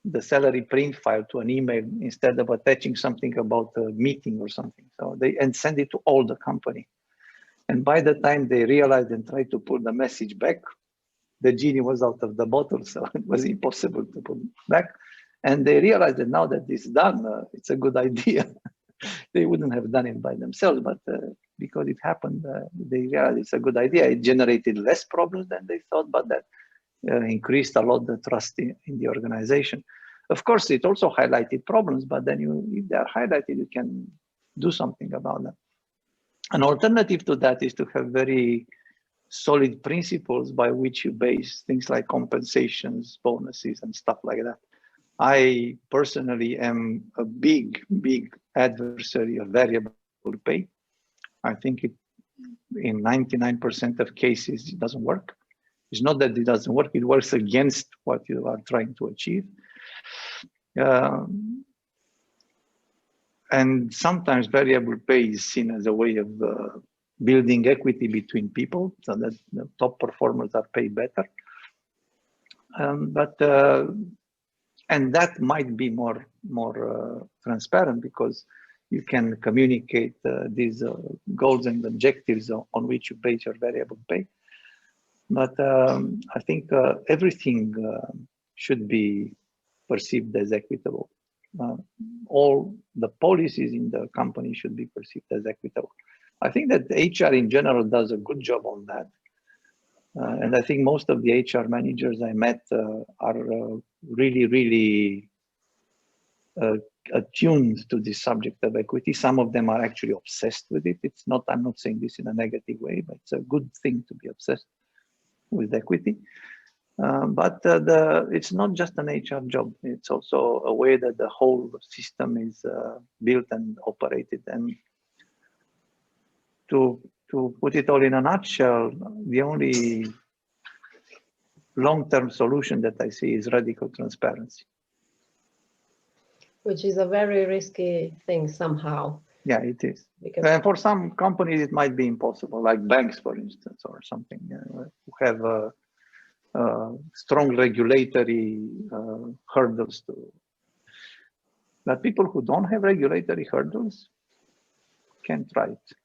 the salary print file, to an email instead of attaching something about a meeting or something. So and send it to all the company. And by the time they realized and tried to pull the message back, the genie was out of the bottle, so it was impossible to put it back. And they realized that now that it's done, it's a good idea. They wouldn't have done it by themselves, but because it happened, they realized it's a good idea. It generated less problems than they thought, but that increased a lot the trust in the organization. Of course, it also highlighted problems, but then if they are highlighted, you can do something about them. An alternative to that is to have very solid principles by which you base things like compensations, bonuses, and stuff like that. I personally am a big adversary of variable pay. I think in 99% of cases, it doesn't work. It's not that it doesn't work, it works against what you are trying to achieve. And sometimes variable pay is seen as a way of building equity between people, so that the top performers are paid better. And that might be more transparent, because you can communicate these goals and objectives on which you base your variable pay. But I think everything should be perceived as equitable. All the policies in the company should be perceived as equitable. I think that HR in general does a good job on that. And I think most of the HR managers I met are really, really attuned to this subject of equity. Some of them are actually obsessed with it. It's not, I'm not saying this in a negative way, but it's a good thing to be obsessed with equity. But it's not just an HR job. It's also a way that the whole system is built and operated. And to put it all in a nutshell, the only long-term solution that I see is radical transparency. Which is a very risky thing somehow. Yeah, it is. Because and for some companies, it might be impossible, like banks, for instance, or something, who have strong regulatory hurdles to. But people who don't have regulatory hurdles can try it.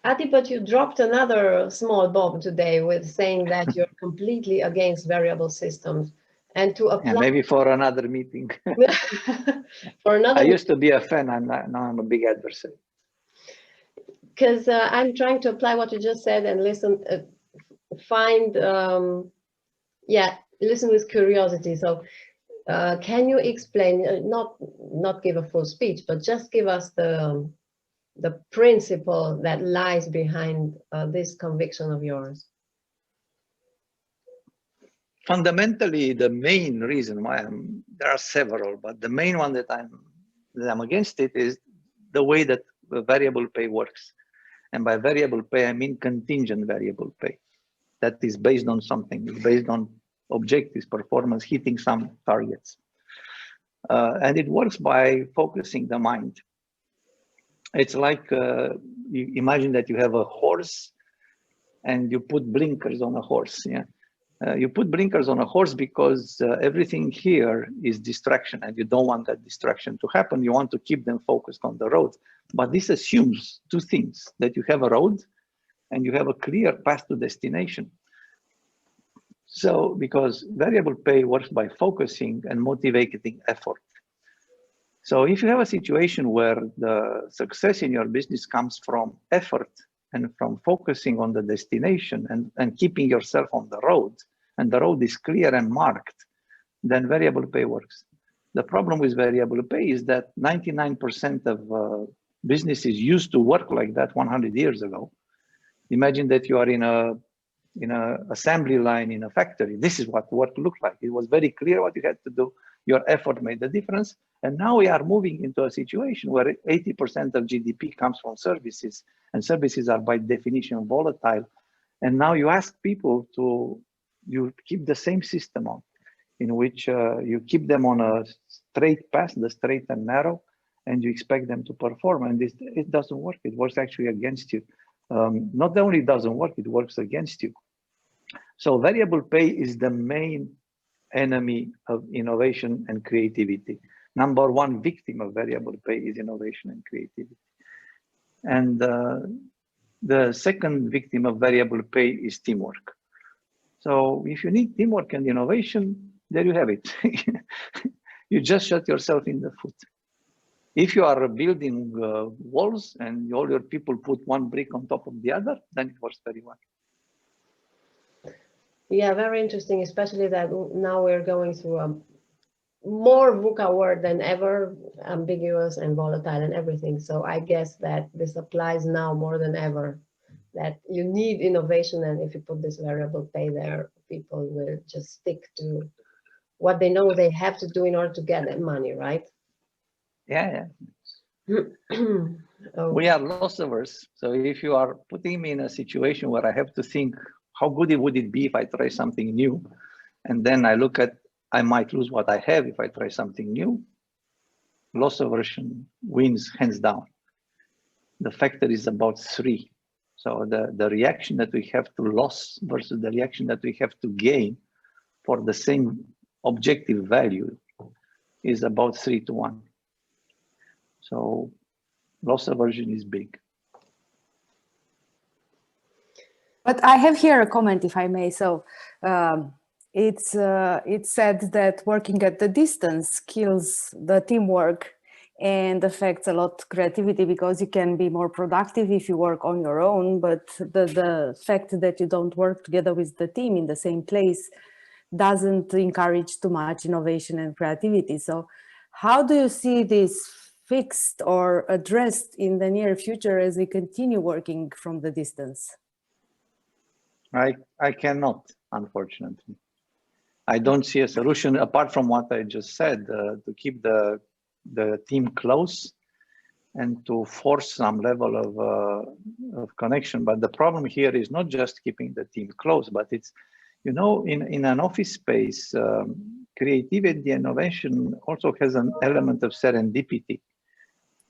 Adi, but you dropped another small bomb today with saying that you're completely against variable systems. And to apply, yeah, maybe for another meeting. For another. I used to be a fan, and now I'm a big adversary. Because I'm trying to apply what you just said and listen, listen with curiosity. So, can you explain? Not give a full speech, but just give us the principle that lies behind this conviction of yours. Fundamentally, the main reason why there are several, but the main one that I'm against it is the way that the variable pay works. And by variable pay, I mean contingent variable pay. That is based on something, it's based on objectives, performance, hitting some targets. And it works by focusing the mind. It's like you imagine that you have a horse and you put blinkers on a horse. Yeah. You put blinkers on a horse because everything here is distraction and you don't want that distraction to happen. You want to keep them focused on the road. But this assumes two things, that you have a road and you have a clear path to destination. So because variable pay works by focusing and motivating effort. So if you have a situation where the success in your business comes from effort and from focusing on the destination and keeping yourself on the road, and the road is clear and marked, then variable pay works. The problem with variable pay is that 99% of businesses used to work like that 100 years ago. Imagine that you are in a assembly line in a factory. This is what work looked like. It was very clear what you had to do. Your effort made the difference. And now we are moving into a situation where 80% of GDP comes from services, and services are by definition volatile. And now you ask people you keep the same system on, in which you keep them on a straight path, the straight and narrow, and you expect them to perform. And it doesn't work. It works actually against you. Not only doesn't work, it works against you. So variable pay is the main enemy of innovation and creativity. Number one victim of variable pay is innovation and creativity. And the second victim of variable pay is teamwork. So if you need teamwork and innovation, there you have it. You just shot yourself in the foot. If you are building walls and all your people put one brick on top of the other, then it works very well. Yeah, very interesting, especially that now we're going through a more VUCA word than ever, ambiguous and volatile and everything. So I guess that this applies now more than ever, that you need innovation, and if you put this variable pay there, people will just stick to what they know they have to do in order to get that money, right? Yeah. Oh. We are loss averse. So if you are putting me in a situation where I have to think, how good would it be if I try something new? And then I look at, I might lose what I have if I try something new. Loss aversion wins hands down. The factor is about 3. So the reaction that we have to loss versus the reaction that we have to gain for the same objective value is about 3 to 1. So loss aversion is big. But I have here a comment, if I may. So it's said that working at the distance kills the teamwork and affects a lot creativity, because you can be more productive if you work on your own, but the fact that you don't work together with the team in the same place doesn't encourage too much innovation and creativity. So how do you see this fixed or addressed in the near future as we continue working from the distance? I cannot, unfortunately. I don't see a solution apart from what I just said, to keep the team close and to force some level of connection. But the problem here is not just keeping the team close, but it's, you know, in an office space, creativity and innovation also has an element of serendipity.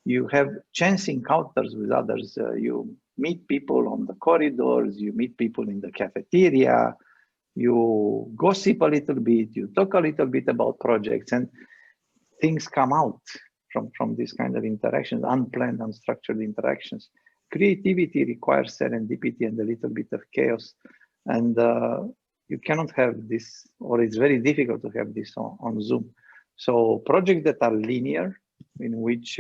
You have chance encounters with others. You meet people on the corridors, you meet people in the cafeteria, you gossip a little bit, you talk a little bit about projects, and things come out from this kind of interactions, unplanned, unstructured interactions. Creativity requires serendipity and a little bit of chaos. And you cannot have this, or it's very difficult to have this on Zoom. So projects that are linear, in which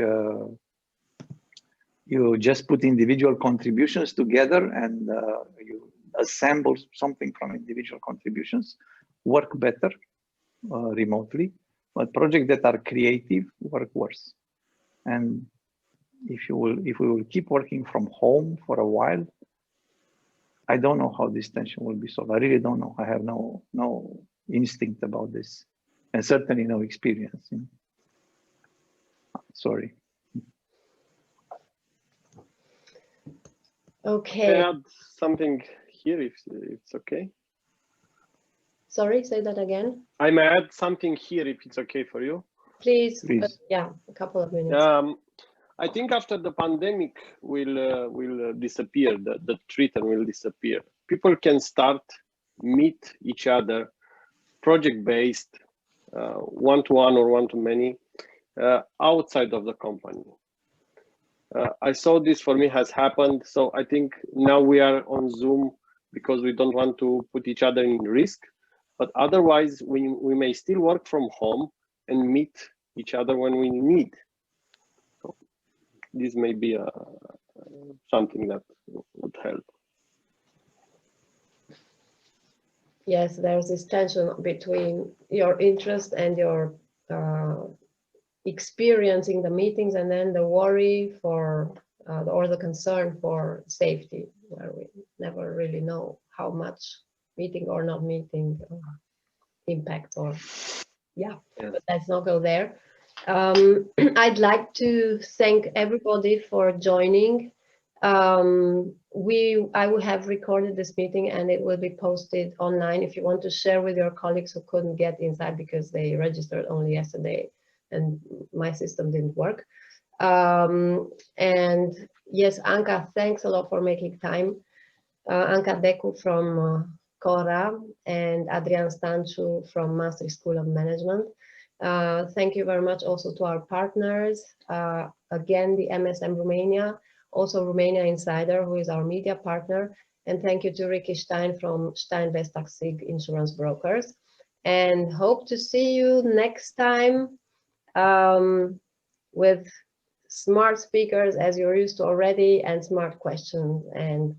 you just put individual contributions together and you assemble something from individual contributions, work better remotely. But projects that are creative work worse. And if we will keep working from home for a while, I don't know how this tension will be solved. I really don't know. I have no instinct about this, and certainly no experience. You know? Sorry. Okay. Can I add something here, if it's okay? Sorry, say that again. I may add something here, if it's okay for you. Please. Yeah, a couple of minutes. I think after the pandemic will disappear, the threat will disappear. People can start meet each other, project-based, one-to-one or one-to-many, outside of the company. I saw this for me has happened. So I think now we are on Zoom because we don't want to put each other in risk. But otherwise, we may still work from home and meet each other when we need. So this may be something that would help. Yes, there's this tension between your interest and your experiencing the meetings, and then the worry for or the concern for safety, where we never really know how much meeting or not meeting impact, or but let's not go there. I'd like to thank everybody for joining. I will have recorded this meeting and it will be posted online if you want to share with your colleagues who couldn't get inside because they registered only yesterday and my system didn't work. And yes, Anca, thanks a lot for making time. Anca Decu from Cora and Adrian Stanciu from Maastricht School of Management. Thank you very much also to our partners. Again, the MSM Romania, also Romania Insider, who is our media partner. And thank you to Ricky Stein from Stein Bestasig Insurance Brokers. And hope to see you next time with smart speakers as you're used to already, and smart questions and